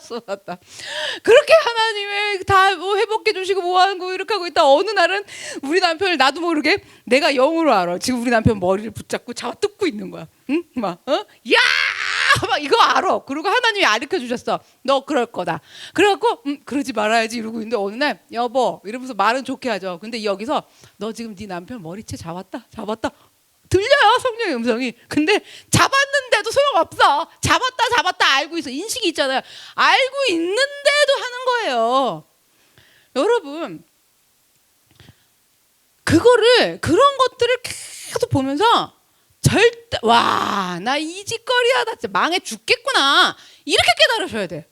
Speaker 2: 쏟았다 그렇게 하나님의 다 뭐 회복해 주시고 뭐 하는 거 이렇게 하고 있다. 어느 날은 우리 남편을 나도 모르게 내가 영으로 알아. 지금 우리 남편 머리를 붙잡고 잡아 뜯고 있는 거야. 응? 막 야! 막 이거 알아. 그리고 하나님이 가르쳐 주셨어. 너 그럴 거다. 그래갖고 그러지 말아야지 이러고 있는데 어느 날 여보 이러면서 말은 좋게 하죠. 근데 여기서 너 지금 네 남편 머리채 잡았다. 들려요 성령의 음성이. 근데 잡았는데도 소용없어. 잡았다 알고 있어. 인식이 있잖아요. 알고 있는데도 하는 거예요. 여러분 그런 것들을 계속 보면서 절대 나 이 짓거리야 나 진짜 망해 죽겠구나 이렇게 깨달으셔야 돼.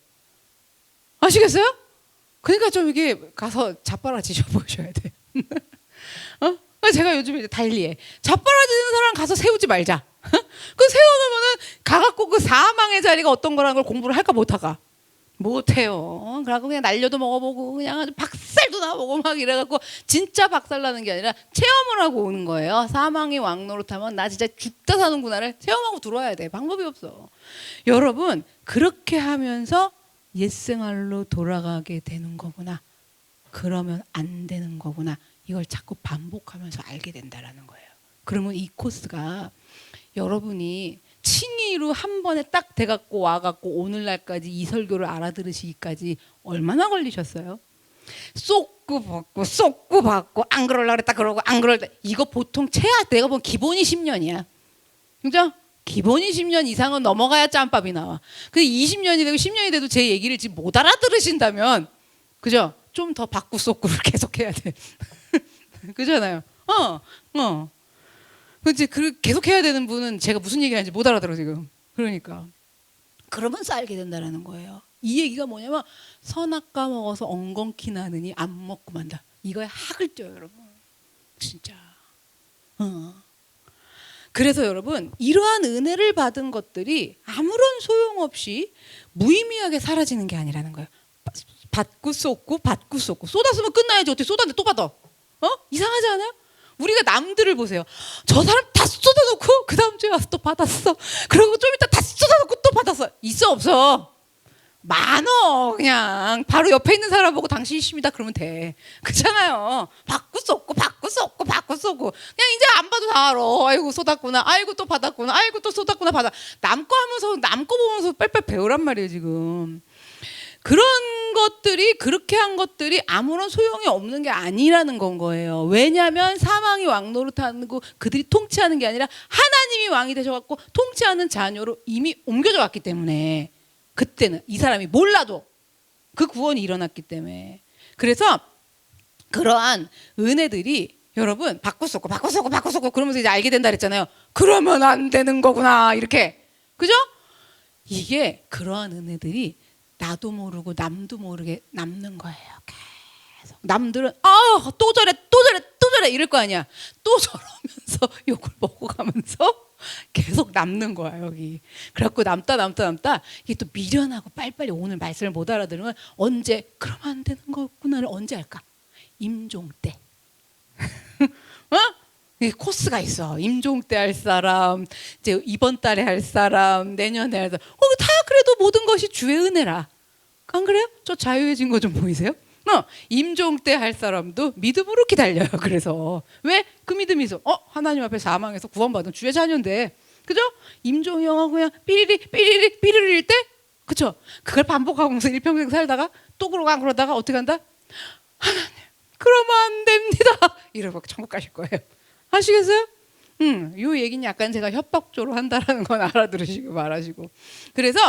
Speaker 2: 아시겠어요? 그러니까 좀 이게 가서 자빠라지셔 보셔야 돼. 제가 요즘에 이제 달리에 자빠라지는 사람 가서 세우지 말자. 그 세워놓으면은 가갖고 그 사망의 자리가 어떤 거라는 걸 공부를 할까 못할까? 못해요. 그래갖고 그냥 날려도 먹어보고 그냥 아주 박살도 나보고 막 이래갖고 진짜 박살나는 게 아니라 체험을 하고 오는 거예요. 사망이 왕노릇하면 나 진짜 죽다 사는구나를 체험하고 들어와야 돼. 방법이 없어. 여러분 그렇게 하면서 옛생활로 돌아가게 되는 거구나. 그러면 안 되는 거구나. 이걸 자꾸 반복하면서 알게 된다라는 거예요. 그러면 이 코스가 여러분이 칭의로 한 번에 딱 돼갖고 와갖고 오늘날까지 이 설교를 알아들으시기까지 얼마나 걸리셨어요? 쏟고 받고 안 그럴라 그랬다 그러고 안 그럴 때 이거 보통 내가 보면 기본이 10년이야. 그죠? 기본이 10년 이상은 넘어가야 짬밥이 나와. 그 20년이 되고 10년이 돼도 제 얘기를 지금 못 알아들으신다면, 그죠? 좀 더 바꾸소꾸를 계속해야 돼. 그잖아요. 그렇지. 계속해야 되는 분은 제가 무슨 얘기하는지 못 알아들어 지금. 그러니까 그러면서 알게 된다라는 거예요. 이 얘기가 뭐냐면 선악 까먹어서 엉겅퀴 나느니 안 먹고 만다. 이거에 학을 쪄요, 여러분. 진짜. 그래서 여러분 이러한 은혜를 받은 것들이 아무런 소용없이 무의미하게 사라지는 게 아니라는 거예요. 받고 쏟고 받고 쏟고 쏟았으면 끝나야지. 어떻게 쏟았는데 또 받아? 이상하지 않아요? 우리가 남들을 보세요. 저 사람 다 쏟아놓고 그 다음 주에 와서 또 받았어. 그리고 좀 이따 다시 쏟아놓고 또 받았어. 있어 없어? 많어. 그냥 바로 옆에 있는 사람 보고 당신이십니다 그러면 돼. 그렇잖아요. 받고 쏟고 받고 쏟고 받고 쏟고 그냥 이제 안 봐도 다 알아. 아이고 쏟았구나. 아이고 또 받았구나. 아이고 또 쏟았구나. 받아. 남 거 하면서 남 거 보면서 뺄뺄 배우란 말이에요 지금. 그런 것들이 그렇게 한 것들이 아무런 소용이 없는 게 아니라는 건 거예요. 왜냐하면 사망이 왕노릇하는 거 그들이 통치하는 게 아니라 하나님이 왕이 되셔갖고 통치하는 자녀로 이미 옮겨져 왔기 때문에 그때는 이 사람이 몰라도 그 구원이 일어났기 때문에 그래서 그러한 은혜들이 여러분 받고 쏟고 받고 쏟고 받고 쏟고 그러면서 이제 알게 된다 그랬잖아요. 그러면 안 되는 거구나 이렇게 그죠? 이게 그러한 은혜들이 나도 모르고 남도 모르게 남는 거예요. 계속 남들은 또 저래 또 저래 또 저래 이럴 거 아니야. 또 저러면서 욕을 먹어가면서 계속 남는 거야 여기. 그래갖고 남다 이게 또 미련하고 빨리빨리 오늘 말씀을 못 알아들으면 언제 그러면 안 되는 거구나를 언제 할까? 임종 때. 코스가 있어. 임종 때 할 사람, 이제 이번 달에 할 사람, 내년에 할 사람. 다 그래도 모든 것이 주의 은혜라. 안 그래요? 저 자유해진 거 좀 보이세요? 임종 때 할 사람도 믿음으로 기다려요. 그래서 왜? 그 믿음이 있어. 하나님 앞에 사망해서 구원받은 주의 자녀인데, 그죠? 임종이 형하고 그냥 삐리릴 때, 그죠? 그걸 반복하면서 일평생 살다가 또 그러다가 어떻게 한다? 하나님, 그러면 안 됩니다. 이러고 천국 가실 거예요. 아시겠어요? 요 얘기는 약간 제가 협박조로 한다라는 건 알아들으시고 말하시고. 그래서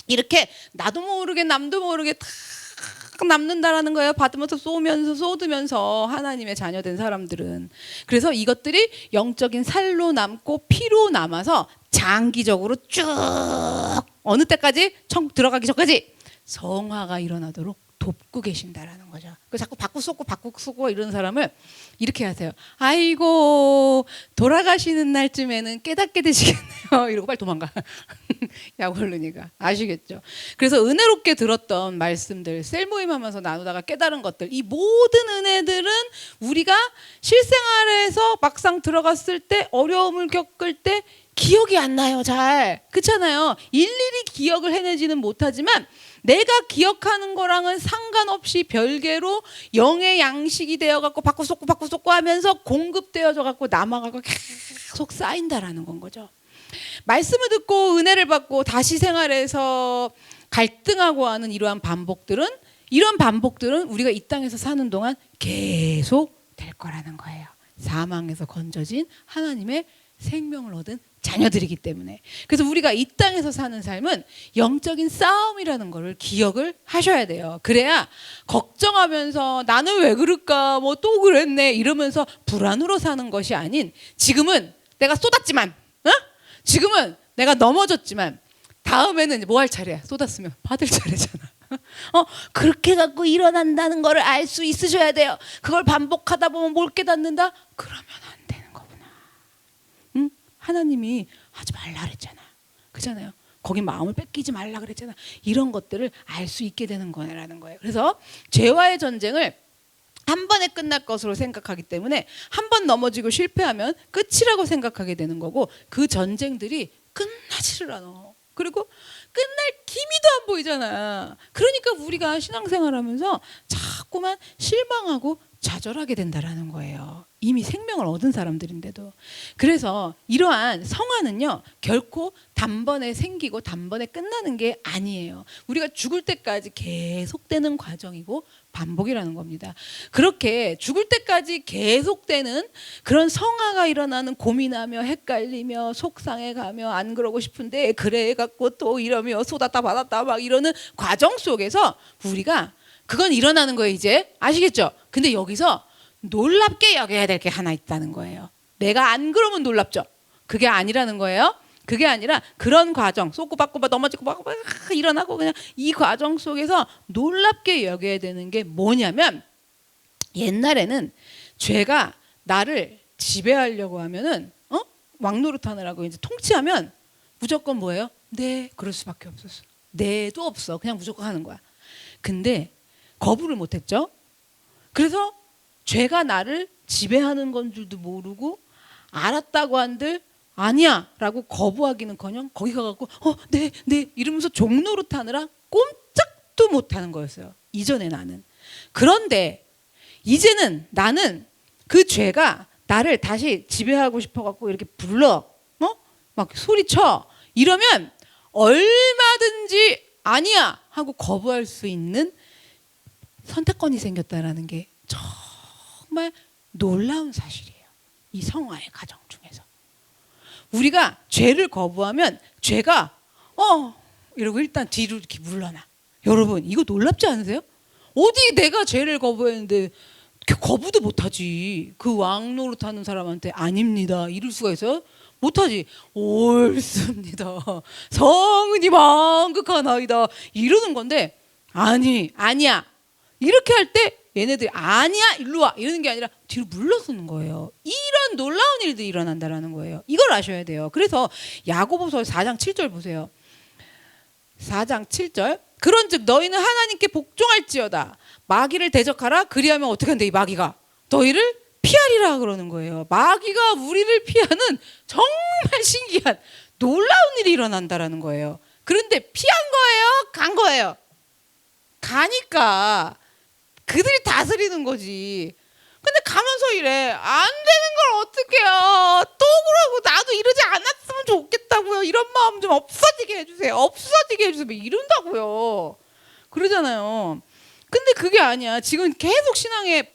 Speaker 2: 이렇게 나도 모르게 남도 모르게 탁 남는다라는 거예요. 받으면서 쏟으면서 하나님의 자녀된 사람들은. 그래서 이것들이 영적인 살로 남고 피로 남아서 장기적으로 쭉 어느 때까지 천국 들어가기 전까지 성화가 일어나도록 돕고 계신다라는 거죠. 그 자꾸 받고 쏟고 이런 사람을 이렇게 하세요. 아이고 돌아가시는 날쯤에는 깨닫게 되시겠네요. 이러고 빨리 도망가. 약 올르니까 아시겠죠. 그래서 은혜롭게 들었던 말씀들 셀모임하면서 나누다가 깨달은 것들 이 모든 은혜들은 우리가 실생활에서 막상 들어갔을 때 어려움을 겪을 때 기억이 안 나요. 잘 그렇잖아요. 일일이 기억을 해내지는 못하지만 내가 기억하는 거랑은 상관없이 별개로 영의 양식이 되어갖고 받고 쏟고 하면서 공급되어져 갖고 남아가고 계속 쌓인다라는 건 거죠. 말씀을 듣고 은혜를 받고 다시 생활에서 갈등하고 하는 이러한 반복들은 우리가 이 땅에서 사는 동안 계속 될 거라는 거예요. 사망에서 건져진 하나님의 생명을 얻은 자녀들이기 때문에. 그래서 우리가 이 땅에서 사는 삶은 영적인 싸움이라는 거를 기억을 하셔야 돼요. 그래야 걱정하면서 나는 왜 그럴까 뭐 또 그랬네 이러면서 불안으로 사는 것이 아닌 지금은 내가 쏟았지만 지금은 내가 넘어졌지만 다음에는 뭐 할 차례야? 쏟았으면 받을 차례잖아. 그렇게 갖고 일어난다는 거를 알 수 있으셔야 돼요. 그걸 반복하다 보면 뭘 깨닫는다? 그러면 안 되는 거구나. 하나님이 하지 말라 그랬잖아. 그잖아요. 거기 마음을 뺏기지 말라 그랬잖아. 이런 것들을 알 수 있게 되는 거라는 거예요. 그래서 죄와의 전쟁을 한 번에 끝날 것으로 생각하기 때문에 한 번 넘어지고 실패하면 끝이라고 생각하게 되는 거고 그 전쟁들이 끝나지를 않아. 그리고 끝날 기미도 안 보이잖아. 그러니까 우리가 신앙생활하면서 자꾸만 실망하고 좌절하게 된다라는 거예요. 이미 생명을 얻은 사람들인데도. 그래서 이러한 성화는요 결코 단번에 생기고 단번에 끝나는 게 아니에요. 우리가 죽을 때까지 계속되는 과정이고 반복이라는 겁니다. 그렇게 죽을 때까지 계속되는 그런 성화가 일어나는, 고민하며 헷갈리며 속상해가며 안 그러고 싶은데 그래 갖고 또 이러며 쏟았다 받았다 막 이러는 과정 속에서 우리가 그건 일어나는 거예요. 이제 아시겠죠? 근데 여기서 놀랍게 여겨야 될 게 하나 있다는 거예요. 내가 안 그러면 놀랍죠. 그게 아니라는 거예요. 그게 아니라 그런 과정, 쏟고 받고 넘어지고 막 일어나고 그냥 이 과정 속에서 놀랍게 여겨야 되는 게 뭐냐면, 옛날에는 죄가 나를 지배하려고 하면은 왕노릇하느라고 이제 통치하면 무조건 뭐예요? 네, 그럴 수밖에 없었어. 네도 없어. 그냥 무조건 하는 거야. 근데 거부를 못했죠. 그래서 죄가 나를 지배하는 건 줄도 모르고 알았다고 한들 아니야 라고 거부하기는커녕 거기 가갖고 네 이러면서 종노릇하느라 꼼짝도 못하는 거였어요. 이전에 나는. 그런데 이제는 나는 그 죄가 나를 다시 지배하고 싶어갖고 이렇게 불러 막 소리쳐 이러면 얼마든지 아니야 하고 거부할 수 있는 선택권이 생겼다라는 게 정말 놀라운 사실이에요. 이 성화의 과정 중에서 우리가 죄를 거부하면 죄가 이러고 일단 뒤로 이렇게 물러나. 여러분 이거 놀랍지 않으세요? 어디 내가 죄를 거부했는데 거부도 못하지. 그 왕노릇하는 사람한테 아닙니다 이럴 수가 있어요? 못하지. 옳습니다. 성은이 망극하나이다 이러는 건데 아니야 이렇게 할 때 얘네들이 아니야 일로 와 이러는 게 아니라 뒤로 물러서는 거예요. 이런 놀라운 일들이 일어난다라는 거예요. 이걸 아셔야 돼요. 그래서 야고보서 4장 7절 보세요. 4장 7절 그런즉 너희는 하나님께 복종할지어다. 마귀를 대적하라. 그리하면 어떻게 한대? 이 마귀가 너희를 피하리라 그러는 거예요. 마귀가 우리를 피하는 정말 신기한 놀라운 일이 일어난다라는 거예요. 그런데 피한 거예요? 간 거예요? 가니까 그들이 다스리는 거지. 근데 가면서 이래. 안 되는 걸 어떡해요. 또 그러고 나도 이러지 않았으면 좋겠다고요. 이런 마음 좀 없어지게 해주세요. 없어지게 해주세요. 뭐 이런다고요. 그러잖아요. 근데 그게 아니야. 지금 계속 신앙의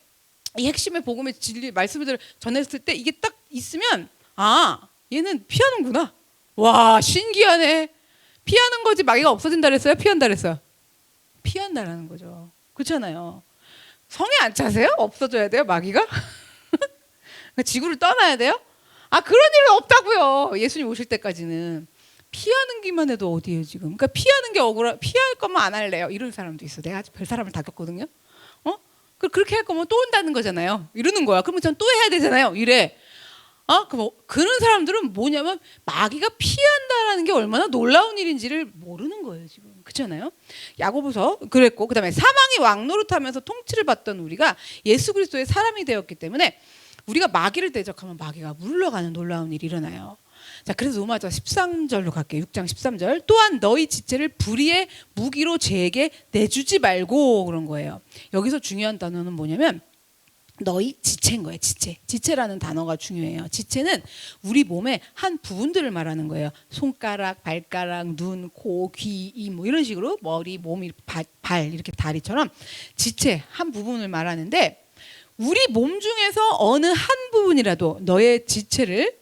Speaker 2: 이 핵심의 복음의 진리 말씀을 전했을 때 이게 딱 있으면 얘는 피하는구나. 와 신기하네. 피하는 거지 마귀가 없어진다 그랬어요? 피한다 그랬어요? 피한다라는 거죠. 그렇잖아요. 성에 안 차세요? 없어져야 돼요 마귀가? 지구를 떠나야 돼요? 그런 일은 없다고요. 예수님 오실 때까지는. 피하는 기만 해도 어디에요 지금. 그러니까 피하는 게 피할 거면 안 할래요 이런 사람도 있어. 내가 별 사람을 다 겪거든요. 그렇게 할 거면 또 온다는 거잖아요. 이러는 거야. 그러면 전 또 해야 되잖아요. 이래. 그런 사람들은 뭐냐면 마귀가 피한다라는 게 얼마나 놀라운 일인지를 모르는 거예요 지금. 그렇잖아요. 야고보서 그랬고 그다음에 사망이 왕노릇하면서 통치를 받던 우리가 예수 그리스도의 사람이 되었기 때문에 우리가 마귀를 대적하면 마귀가 물러가는 놀라운 일이 일어나요. 자, 그래서 로마서 13절로 갈게요. 6장 13절. 또한 너희 지체를 불의의 무기로 죄에게 내주지 말고 그런 거예요. 여기서 중요한 단어는 뭐냐면 너희 지체인 거예요. 지체라는 단어가 중요해요. 지체는 우리 몸의 한 부분들을 말하는 거예요. 손가락, 발가락, 눈, 코, 귀, 입 뭐 이런 식으로 머리, 몸, 발 이렇게 다리처럼 지체 한 부분을 말하는데 우리 몸 중에서 어느 한 부분이라도 너의 지체를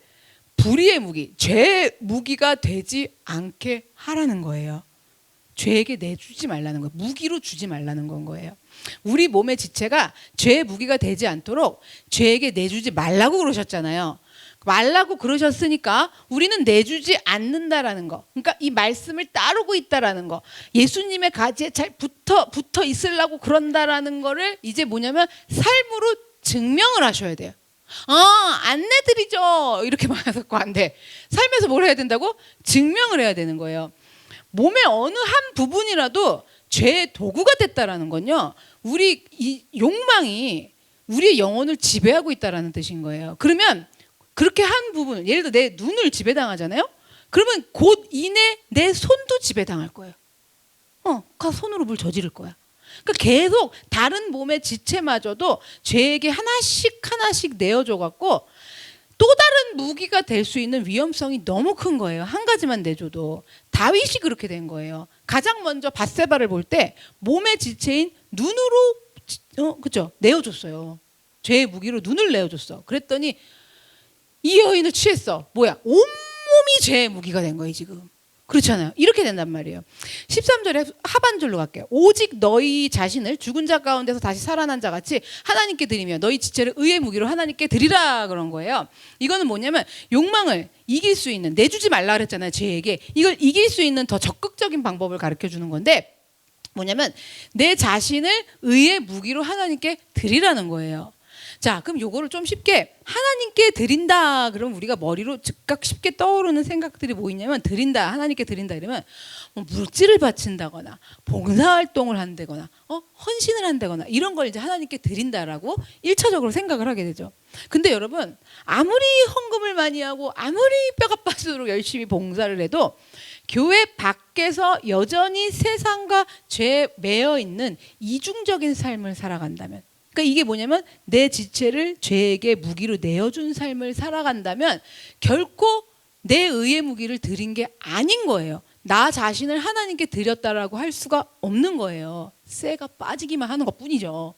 Speaker 2: 불의의 무기, 죄의 무기가 되지 않게 하라는 거예요. 죄에게 내주지 말라는 거예요. 무기로 주지 말라는 건 거예요. 우리 몸의 지체가 죄의 무기가 되지 않도록 죄에게 내주지 말라고 그러셨잖아요. 말라고 그러셨으니까 우리는 내주지 않는다라는 거. 그러니까 이 말씀을 따르고 있다라는 거. 예수님의 가지에 잘 붙어 있으려고 그런다라는 거를 이제 뭐냐면 삶으로 증명을 하셔야 돼요. 안내드리죠. 이렇게 말해서 안 돼. 삶에서 뭘 해야 된다고? 증명을 해야 되는 거예요. 몸의 어느 한 부분이라도 죄의 도구가 됐다라는 건요. 우리 이 욕망이 우리의 영혼을 지배하고 있다라는 뜻인 거예요. 그러면 그렇게 한 부분, 예를 들어 내 눈을 지배당하잖아요. 그러면 곧 이내 내 손도 지배당할 거예요. 그 손으로 뭘 저지를 거야. 그러니까 계속 다른 몸의 지체마저도 죄에게 하나씩 하나씩 내어줘 갖고 또 다른 무기가 될 수 있는 위험성이 너무 큰 거예요. 한 가지만 내줘도. 다윗이 그렇게 된 거예요. 가장 먼저 밧세바를 볼 때 몸의 지체인 눈으로 그죠? 내어줬어요. 죄의 무기로 눈을 내어줬어. 그랬더니 이 여인을 취했어. 뭐야? 온몸이 죄의 무기가 된 거예요, 지금. 그렇잖아요. 이렇게 된단 말이에요. 13절에 하반절로 갈게요. 오직 너희 자신을 죽은 자 가운데서 다시 살아난 자 같이 하나님께 드리며 너희 지체를 의의 무기로 하나님께 드리라 그런 거예요. 이거는 뭐냐면 욕망을 이길 수 있는, 내주지 말라 그랬잖아요, 죄에게. 이걸 이길 수 있는 더 적극적인 방법을 가르쳐 주는 건데 뭐냐면 내 자신을 의의 무기로 하나님께 드리라는 거예요. 자, 그럼 요거를 좀 쉽게 하나님께 드린다. 그럼 우리가 머리로 즉각 쉽게 떠오르는 생각들이 뭐 있냐면 드린다, 하나님께 드린다 이러면 뭐 물질을 바친다거나 봉사활동을 한다거나 헌신을 한다거나 이런 걸 이제 하나님께 드린다라고 1차적으로 생각을 하게 되죠. 근데 여러분 아무리 헌금을 많이 하고 아무리 뼈가 빠지도록 열심히 봉사를 해도 교회 밖에서 여전히 세상과 죄에 매여 있는 이중적인 삶을 살아간다면, 그러니까 이게 뭐냐면 내 지체를 죄에게 무기로 내어준 삶을 살아간다면 결코 내 의의 무기를 드린 게 아닌 거예요. 나 자신을 하나님께 드렸다라고 할 수가 없는 거예요. 쇠가 빠지기만 하는 것뿐이죠.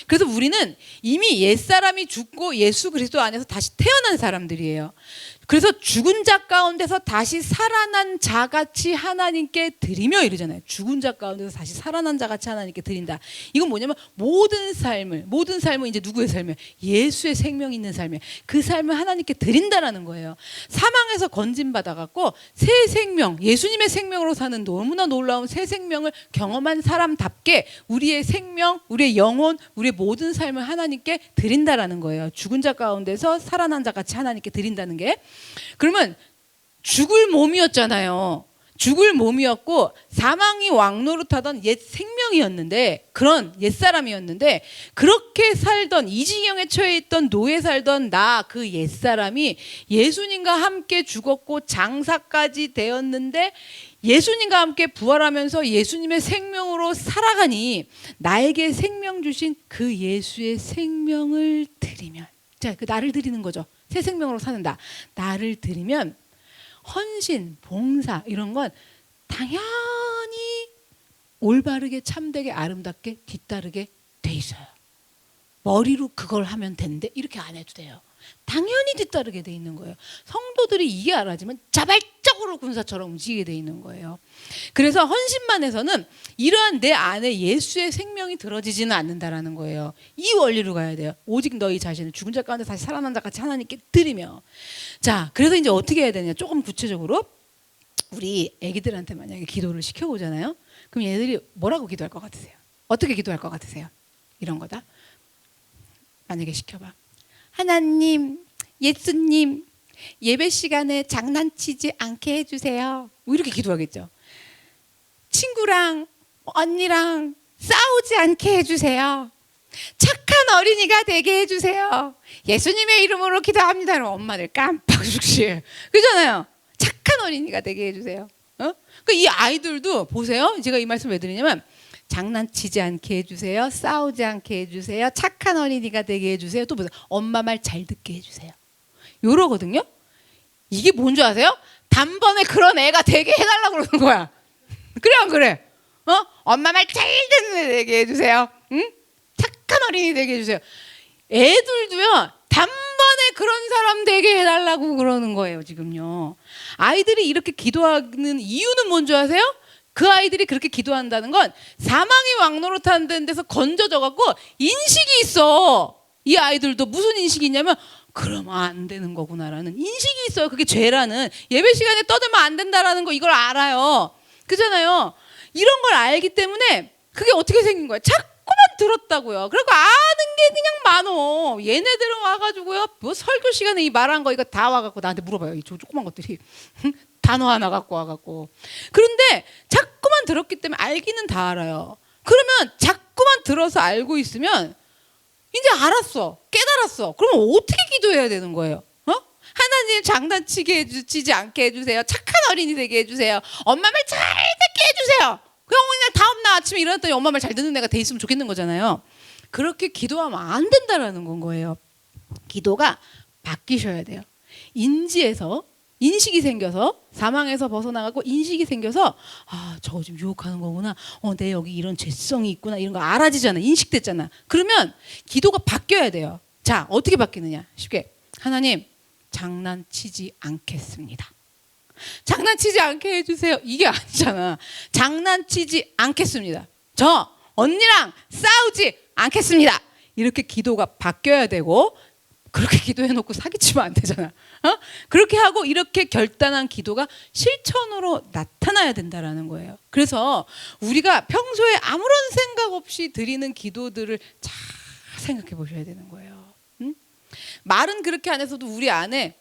Speaker 2: 그래서 우리는 이미 옛사람이 죽고 예수 그리스도 안에서 다시 태어난 사람들이에요. 그래서 죽은 자 가운데서 다시 살아난 자같이 하나님께 드리며 이러잖아요. 죽은 자 가운데서 다시 살아난 자같이 하나님께 드린다. 이건 뭐냐면 모든 삶은 이제 누구의 삶이에요? 예수의 생명이 있는 삶이에요. 그 삶을 하나님께 드린다라는 거예요. 사망에서 건진받아갖고 새 생명, 예수님의 생명으로 사는 너무나 놀라운 새 생명을 경험한 사람답게 우리의 생명, 우리의 영혼, 우리의 모든 삶을 하나님께 드린다라는 거예요. 죽은 자 가운데서 살아난 자같이 하나님께 드린다는 게. 그러면 죽을 몸이었잖아요. 죽을 몸이었고 사망이 왕노릇하던 옛 생명이었는데, 그런 옛사람이었는데, 그렇게 살던 이 지경에 처해 있던 노예 살던 나 그 옛사람이 예수님과 함께 죽었고 장사까지 되었는데 예수님과 함께 부활하면서 예수님의 생명으로 살아가니 나에게 생명 주신 그 예수의 생명을 드리면, 자, 그 나를 드리는 거죠. 새 생명으로 사는다. 나를 드리면 헌신, 봉사 이런 건 당연히 올바르게 참되게 아름답게 뒤따르게 돼 있어요. 머리로 그걸 하면 된대 이렇게 안 해도 돼요. 당연히 뒤따르게 돼 있는 거예요. 성도들이 이게 알아지면 자발적으로 군사처럼 움직이게 돼 있는 거예요. 그래서 헌신만 해서는 이러한 내 안에 예수의 생명이 들어지지는 않는다라는 거예요. 이 원리로 가야 돼요. 오직 너희 자신을 죽은 자 가운데 다시 살아난 자 같이 하나님께 드리며. 자, 그래서 이제 어떻게 해야 되냐? 조금 구체적으로 우리 애기들한테 만약에 기도를 시켜보잖아요. 그럼 얘들이 뭐라고 기도할 것 같으세요? 어떻게 기도할 것 같으세요? 이런 거다. 만약에 시켜봐. 하나님, 예수님, 예배 시간에 장난치지 않게 해주세요. 뭐 이렇게 기도하겠죠. 친구랑 언니랑 싸우지 않게 해주세요. 착한 어린이가 되게 해주세요. 예수님의 이름으로 기도합니다. 그럼 엄마들 깜빡 죽지. 그러잖아요. 착한 어린이가 되게 해주세요. 그러니까 이 아이들도 보세요. 제가 이 말씀 왜 드리냐면 장난치지 않게 해주세요. 싸우지 않게 해주세요. 착한 어린이가 되게 해주세요. 또 보세요. 엄마 말 잘 듣게 해주세요. 이러거든요. 이게 뭔 줄 아세요? 단번에 그런 애가 되게 해달라고 그러는 거야. 그래 안 그래? 엄마 말 잘 듣는 애 되게 해주세요. 응? 착한 어린이 되게 해주세요. 애들도요. 단번에 그런 사람 되게 해달라고 그러는 거예요. 지금요. 아이들이 이렇게 기도하는 이유는 뭔 줄 아세요? 그 아이들이 그렇게 기도한다는 건 사망이 왕노릇하는 데서 건져져 갖고 인식이 있어. 이 아이들도 무슨 인식이 있냐면 그러면 안 되는 거구나라는 인식이 있어요. 그게 죄라는, 예배 시간에 떠들면 안 된다라는 거 이걸 알아요. 그잖아요. 이런 걸 알기 때문에 그게 어떻게 생긴 거야? 자꾸만 들었다고요. 그리고 아는 게 그냥 많어. 얘네들은 와가지고요. 뭐 설교 시간에 이 말한 거 이거 다 와갖고 나한테 물어봐요. 이 조그만 것들이. 단어 하나 갖고 와갖고. 그런데 자꾸만 들었기 때문에 알기는 다 알아요. 그러면 자꾸만 들어서 알고 있으면 이제 알았어. 깨달았어. 그러면 어떻게 기도해야 되는 거예요? 하나님 장난치게 해주지 않게 해주세요. 착한 어린이 되게 해주세요. 엄마 말 잘 듣게 해주세요. 그냥 다음날 아침에 일어났더니 엄마 말 잘 듣는 애가 돼 있으면 좋겠는 거잖아요. 그렇게 기도하면 안 된다라는 건 거예요. 기도가 바뀌셔야 돼요. 인식이 생겨서 사망에서 벗어나가고 인식이 생겨서 아 저거 지금 유혹하는 거구나. 내 여기 이런 죄성이 있구나. 이런 거 알아지잖아. 인식됐잖아. 그러면 기도가 바뀌어야 돼요. 자 어떻게 바뀌느냐. 쉽게 하나님 장난치지 않겠습니다. 장난치지 않게 해주세요. 이게 아니잖아. 장난치지 않겠습니다. 저 언니랑 싸우지 않겠습니다. 이렇게 기도가 바뀌어야 되고 그렇게 기도해놓고 사기치면 안 되잖아. 그렇게 하고 이렇게 결단한 기도가 실천으로 나타나야 된다라는 거예요. 그래서 우리가 평소에 아무런 생각 없이 드리는 기도들을 잘 생각해 보셔야 되는 거예요. 말은 그렇게 안 해서도 우리 안에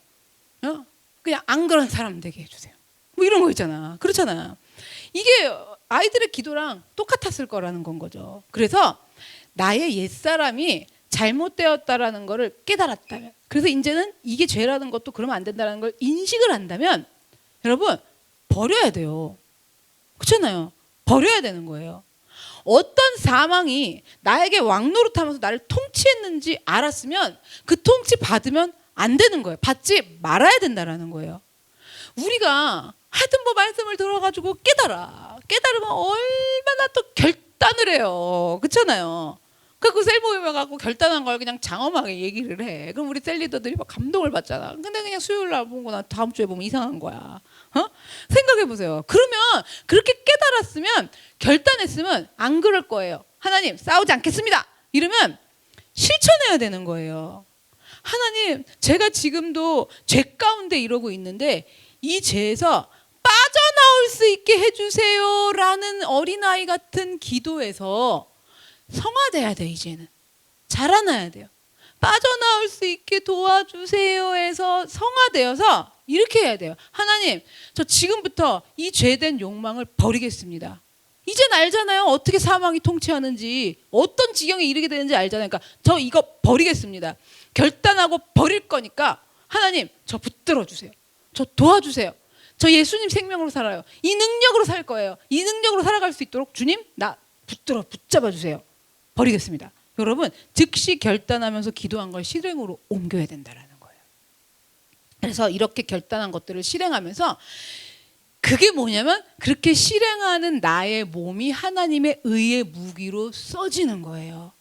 Speaker 2: 그냥 안 그런 사람 되게 해주세요. 뭐 이런 거 있잖아. 그렇잖아. 이게 아이들의 기도랑 똑같았을 거라는 건 거죠. 그래서 나의 옛사람이 잘못되었다라는 거를 깨달았다면, 그래서 이제는 이게 죄라는 것도 그러면 안 된다는 걸 인식을 한다면 여러분 버려야 돼요. 그렇잖아요. 버려야 되는 거예요. 어떤 사망이 나에게 왕노릇하면서 나를 통치했는지 알았으면 그 통치 받으면 안 되는 거예요. 받지 말아야 된다라는 거예요. 우리가 하여튼 뭐 말씀을 들어가지고 깨달으면 얼마나 또 결단을 해요. 그렇잖아요. 그 셀모임에 갖고 결단한 걸 그냥 장엄하게 얘기를 해. 그럼 우리 셀리더들이 막 감동을 받잖아. 근데 그냥 수요일 날 보고 나 다음 주에 보면 이상한 거야. 생각해 보세요. 그러면 그렇게 깨달았으면 결단했으면 안 그럴 거예요. 하나님 싸우지 않겠습니다. 이러면 실천해야 되는 거예요. 하나님 제가 지금도 죄 가운데 이러고 있는데 이 죄에서 빠져나올 수 있게 해주세요라는 어린아이 같은 기도에서 성화돼야 돼. 이제는 자라나야 돼요. 빠져나올 수 있게 도와주세요에서 성화되어서 이렇게 해야 돼요. 하나님 저 지금부터 이 죄된 욕망을 버리겠습니다. 이젠 알잖아요. 어떻게 사망이 통치하는지, 어떤 지경에 이르게 되는지 알잖아요. 그러니까 저 이거 버리겠습니다. 결단하고 버릴 거니까 하나님 저 붙들어 주세요. 저 도와주세요. 저 예수님 생명으로 살아요. 이 능력으로 살 거예요. 이 능력으로 살아갈 수 있도록 주님 나 붙잡아 주세요. 버리겠습니다. 여러분 즉시 결단하면서 기도한 걸 실행으로 옮겨야 된다라는 거예요. 그래서 이렇게 결단한 것들을 실행하면서 그게 뭐냐면 그렇게 실행하는 나의 몸이 하나님의 의의 무기로 써지는 거예요.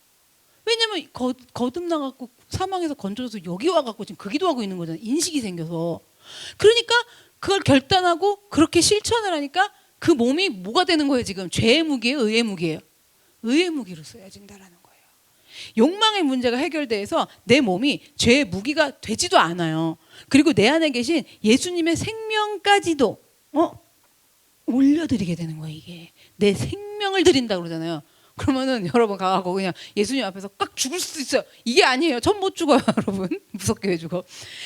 Speaker 2: 왜냐면 거듭나갖고 사망에서 건져져서 여기 와갖고 지금 그 기도하고 있는 거잖아요. 인식이 생겨서. 그러니까 그걸 결단하고 그렇게 실천을 하니까 그 몸이 뭐가 되는 거예요. 지금 죄의 무기예요, 의의 무기예요. 의의 무기로 써야진다라는 거예요. 욕망의 문제가 해결돼서 내 몸이 죄의 무기가 되지도 않아요. 그리고 내 안에 계신 예수님의 생명까지도 올려드리게 되는 거예요. 이게 내 생명을 드린다 그러잖아요. 그러면은 여러분 가고 그냥 예수님 앞에서 꽉 죽을 수도 있어요. 이게 아니에요. 전 못 죽어요, 여러분. 무섭게 왜 죽어?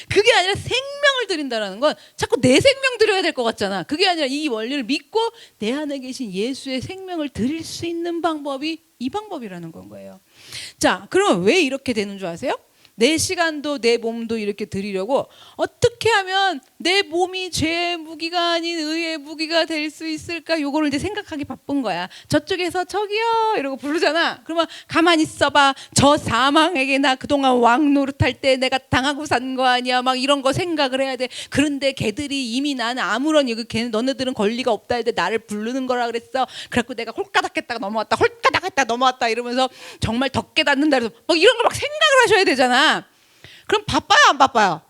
Speaker 2: 그게 아니라 생명을 드린다라는 건 자꾸 내 생명 드려야 될 것 같잖아. 그게 아니라 이 원리를 믿고 내 안에 계신 예수의 생명을 드릴 수 있는 방법이 이 방법이라는 건 거예요. 자, 그러면 왜 이렇게 되는 줄 아세요? 내 시간도 내 몸도 이렇게 드리려고 어떻게 하면 내 몸이 죄의 무기가 아닌 의의 무기가 될 수 있을까? 요거를 이제 생각하기 바쁜 거야. 저쪽에서 저기요 이러고 부르잖아. 그러면 가만히 있어봐. 저 사망에게 나 그동안 왕노릇할 때 내가 당하고 산 거 아니야. 막 이런 거 생각을 해야 돼. 그런데 걔들이 이미 나는 아무런 걔는 너네들은 권리가 없다 할 때 나를 부르는 거라 그랬어. 그래갖고 내가 홀까닥했다가 넘어왔다. 홀까닥했다가 넘어왔다 이러면서 정말 더 깨닫는다 그래서 막 이런 거 막 생각을 하셔야 되잖아. 그럼 바빠요 안 바빠요?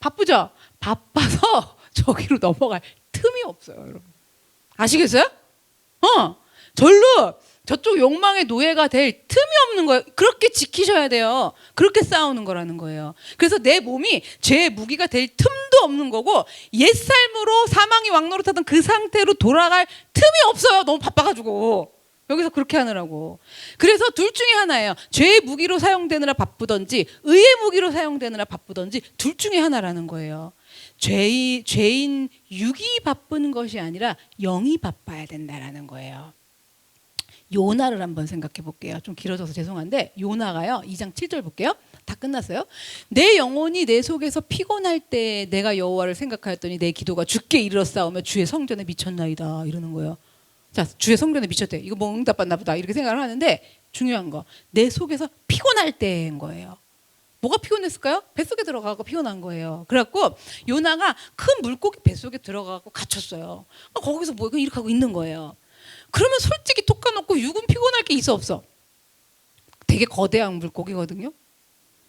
Speaker 2: 바쁘죠? 바빠서 저기로 넘어갈 틈이 없어요, 여러분. 아시겠어요? 절로 저쪽 욕망의 노예가 될 틈이 없는 거예요. 그렇게 지키셔야 돼요. 그렇게 싸우는 거라는 거예요. 그래서 내 몸이 죄의 무기가 될 틈도 없는 거고 옛삶으로 사망이 왕노릇하던 그 상태로 돌아갈 틈이 없어요. 너무 바빠가지고. 여기서 그렇게 하느라고. 그래서 둘 중에 하나예요. 죄의 무기로 사용되느라 바쁘던지 의의 무기로 사용되느라 바쁘던지 둘 중에 하나라는 거예요. 죄인 육이 바쁜 것이 아니라 영이 바빠야 된다라는 거예요. 요나를 한번 생각해 볼게요. 좀 길어져서 죄송한데 요나가요. 2장 7절 볼게요. 다 끝났어요. 내 영혼이 내 속에서 피곤할 때 내가 여호와를 생각하였더니 내 기도가 주께 이르렀사오며 주의 성전에 미쳤나이다 이러는 거예요. 자, 주의 성전에 미쳤대. 이거 뭐 응답받나 보다. 이렇게 생각을 하는데 중요한 거. 내 속에서 피곤할 때인 거예요. 뭐가 피곤했을까요? 뱃속에 들어가고 피곤한 거예요. 그래갖고 요나가 큰 물고기 뱃속에 들어가고 갇혔어요. 거기서 뭐 이렇게 하고 있는 거예요. 그러면 솔직히 톡 까놓고 육은 피곤할 게 있어 없어? 되게 거대한 물고기거든요.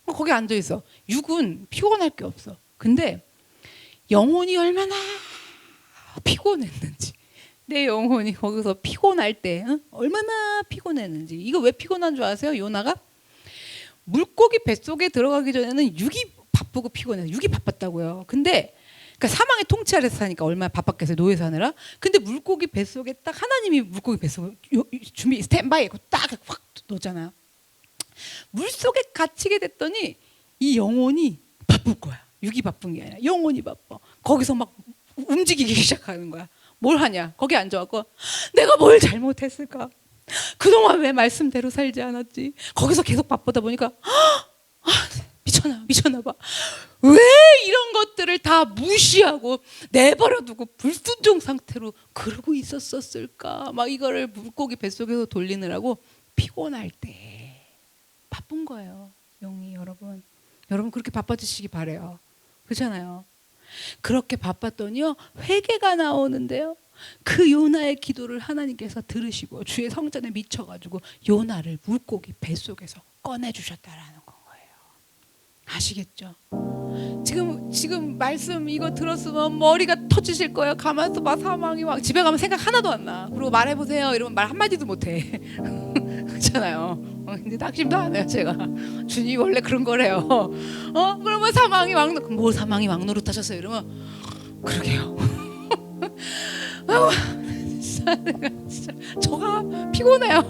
Speaker 2: 거기 앉아 있어. 육은 피곤할 게 없어. 근데 영혼이 얼마나 피곤했는지, 내 영혼이 거기서 피곤할 때 얼마나 피곤했는지. 이거 왜 피곤한 줄 아세요? 요나가 물고기 뱃속에 들어가기 전에는 육이 바쁘고 피곤해요. 육이 바빴다고요. 근데 그러니까 사망의 통치 아래서 사니까 얼마나 바빴겠어요. 노예 사느라. 근데 물고기 뱃속에 딱 하나님이 물고기 뱃속에 준비 스탠바이 했고 딱 확 놓잖아요. 물속에 갇히게 됐더니 이 영혼이 바쁠 거야. 육이 바쁜 게 아니라 영혼이 바빠. 거기서 막 움직이기 시작하는 거야. 뭘 하냐? 거기 앉아갖고 내가 뭘 잘못했을까? 그동안 왜 말씀대로 살지 않았지? 거기서 계속 바쁘다 보니까 미쳤나 봐. 왜 이런 것들을 다 무시하고 내버려두고 불순종 상태로 그러고 있었을까? 막 이거를 물고기 뱃속에서 돌리느라고 피곤할 때 바쁜 거예요. 영이 여러분 그렇게 바빠지시기 바래요. 그렇잖아요. 그렇게 바빴더니요 회개가 나오는데요. 그 요나의 기도를 하나님께서 들으시고 주의 성전에 미쳐가지고 요나를 물고기 뱃속에서 꺼내주셨다라는 건 거예요. 아시겠죠? 지금 말씀 이거 들었으면 머리가 터지실 거예요. 가만있어 봐. 사망이 막 집에 가면 생각 하나도 안 나. 그리고 말해보세요 이러면 말 한마디도 못해. 그렇잖아요. 근데 낙심도 안 해요 제가. 주님이 원래 그런 거래요. 그러면 사망이 막 노릇하셨어요 이러면 그러게요. 진짜 저가 피곤해요.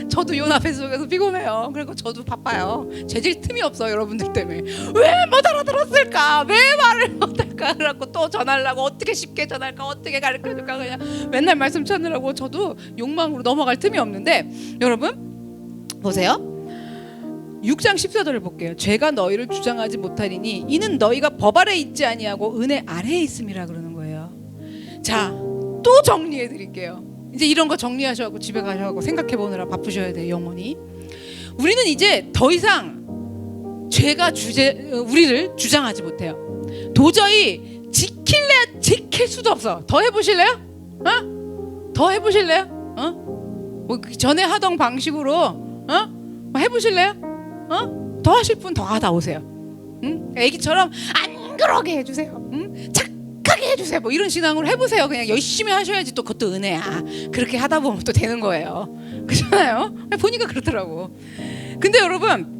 Speaker 2: 저도 요나 뱃속에서 피곤해요. 그리고 저도 바빠요. 재질 틈이 없어 여러분들 때문에. 왜 못 알아들었을까? 왜 말을 못할까? 그래갖고 또 전하려고 어떻게 쉽게 전할까? 어떻게 가르쳐줄까? 그냥 맨날 말씀 찾느라고 저도 욕망으로 넘어갈 틈이 없는데 여러분 보세요. 6장 14절을 볼게요. 죄가 너희를 주장하지 못하리니 이는 너희가 법 아래 있지 아니하고 은혜 아래에 있음이라 그러는 거예요. 자, 또 정리해 드릴게요. 이제 이런 거 정리하셔갖고 집에 가셔갖고 생각해 보느라 바쁘셔야 돼요. 영혼이. 우리는 이제 더 이상 죄가 우리를 주장하지 못해요. 도저히 지킬 수도 없어. 더 해보실래요? 더 해보실래요? 뭐 전에 하던 방식으로 뭐 해보실래요? 더 하실 분 더 하다 오세요. 애기처럼 안 그러게 해주세요. 착하게 해주세요. 뭐 이런 신앙으로 해보세요. 그냥 열심히 하셔야지 또 그것도 은혜야. 그렇게 하다 보면 또 되는 거예요. 그렇잖아요? 보니까 그렇더라고. 근데 여러분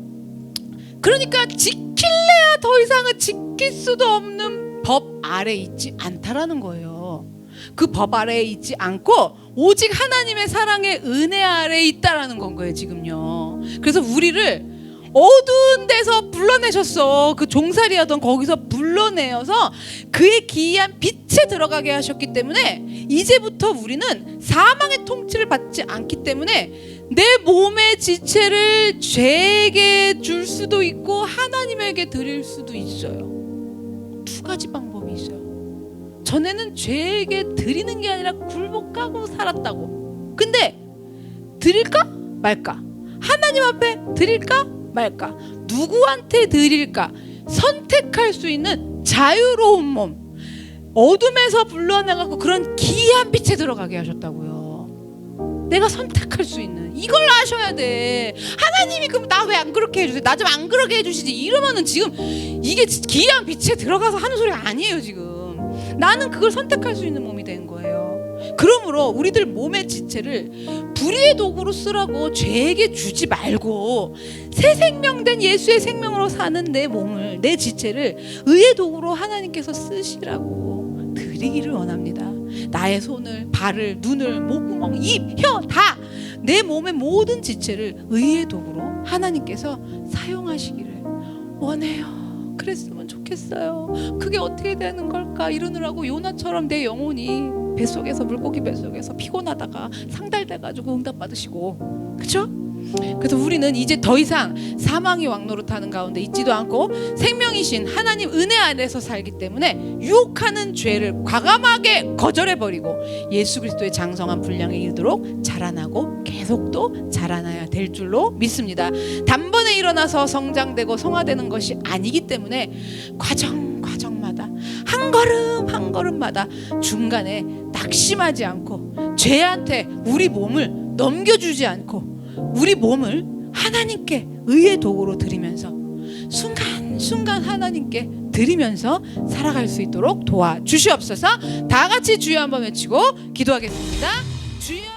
Speaker 2: 그러니까 지킬래야 더 이상은 지킬 수도 없는 법 아래 있지 않다라는 거예요. 그 법 아래에 있지 않고 오직 하나님의 사랑의 은혜 아래에 있다라는 건 거예요 지금요. 그래서 우리를 어두운 데서 불러내셨어. 그 종살이하던 거기서 불러내어서 그의 기이한 빛에 들어가게 하셨기 때문에 이제부터 우리는 사망의 통치를 받지 않기 때문에 내 몸의 지체를 죄에게 줄 수도 있고 하나님에게 드릴 수도 있어요. 두 가지 방법이 있어요. 전에는 죄에게 드리는 게 아니라 굴복 까고 살았다고. 근데 드릴까 말까? 하나님 앞에 드릴까 말까? 누구한테 드릴까? 선택할 수 있는 자유로운 몸, 어둠에서 불러내갖고 그런 기이한 빛에 들어가게 하셨다고요. 내가 선택할 수 있는 이걸 아셔야 돼. 하나님이 그럼 나 왜 안 그렇게 해주세요? 나 좀 안 그러게 해주시지. 이러면은 지금 이게 기이한 빛에 들어가서 하는 소리가 아니에요 지금. 나는 그걸 선택할 수 있는 몸이 된 거예요. 그러므로 우리들 몸의 지체를 불의의 도구로 쓰라고 죄에게 주지 말고 새 생명된 예수의 생명으로 사는 내 몸을, 내 지체를 의의 도구로 하나님께서 쓰시라고 드리기를 원합니다. 나의 손을, 발을, 눈을, 목구멍, 입, 혀 다 내 몸의 모든 지체를 의의 도구로 하나님께서 사용하시기를 원해요. 그랬으면 좋겠어요. 그게 어떻게 되는 걸까? 이러느라고 요나처럼 내 영혼이 뱃속에서 물고기 뱃속에서 피곤하다가 상달돼가지고 응답 받으시고, 그렇죠? 그래서 우리는 이제 더 이상 사망이 왕노릇하는 가운데 있지도 않고 생명이신 하나님 은혜 아래서 살기 때문에 유혹하는 죄를 과감하게 거절해버리고 예수 그리스도의 장성한 분량에 이르도록 자라나고 계속 또 자라나야 될 줄로 믿습니다. 단번에 일어나서 성장되고 성화되는 것이 아니기 때문에 과정마다 한 걸음 한 걸음마다 중간에 낙심하지 않고 죄한테 우리 몸을 넘겨주지 않고 우리 몸을 하나님께 의의 도구로 드리면서 순간순간 하나님께 드리면서 살아갈 수 있도록 도와주시옵소서. 다 같이 주여 한번 외치고 기도하겠습니다. 주여.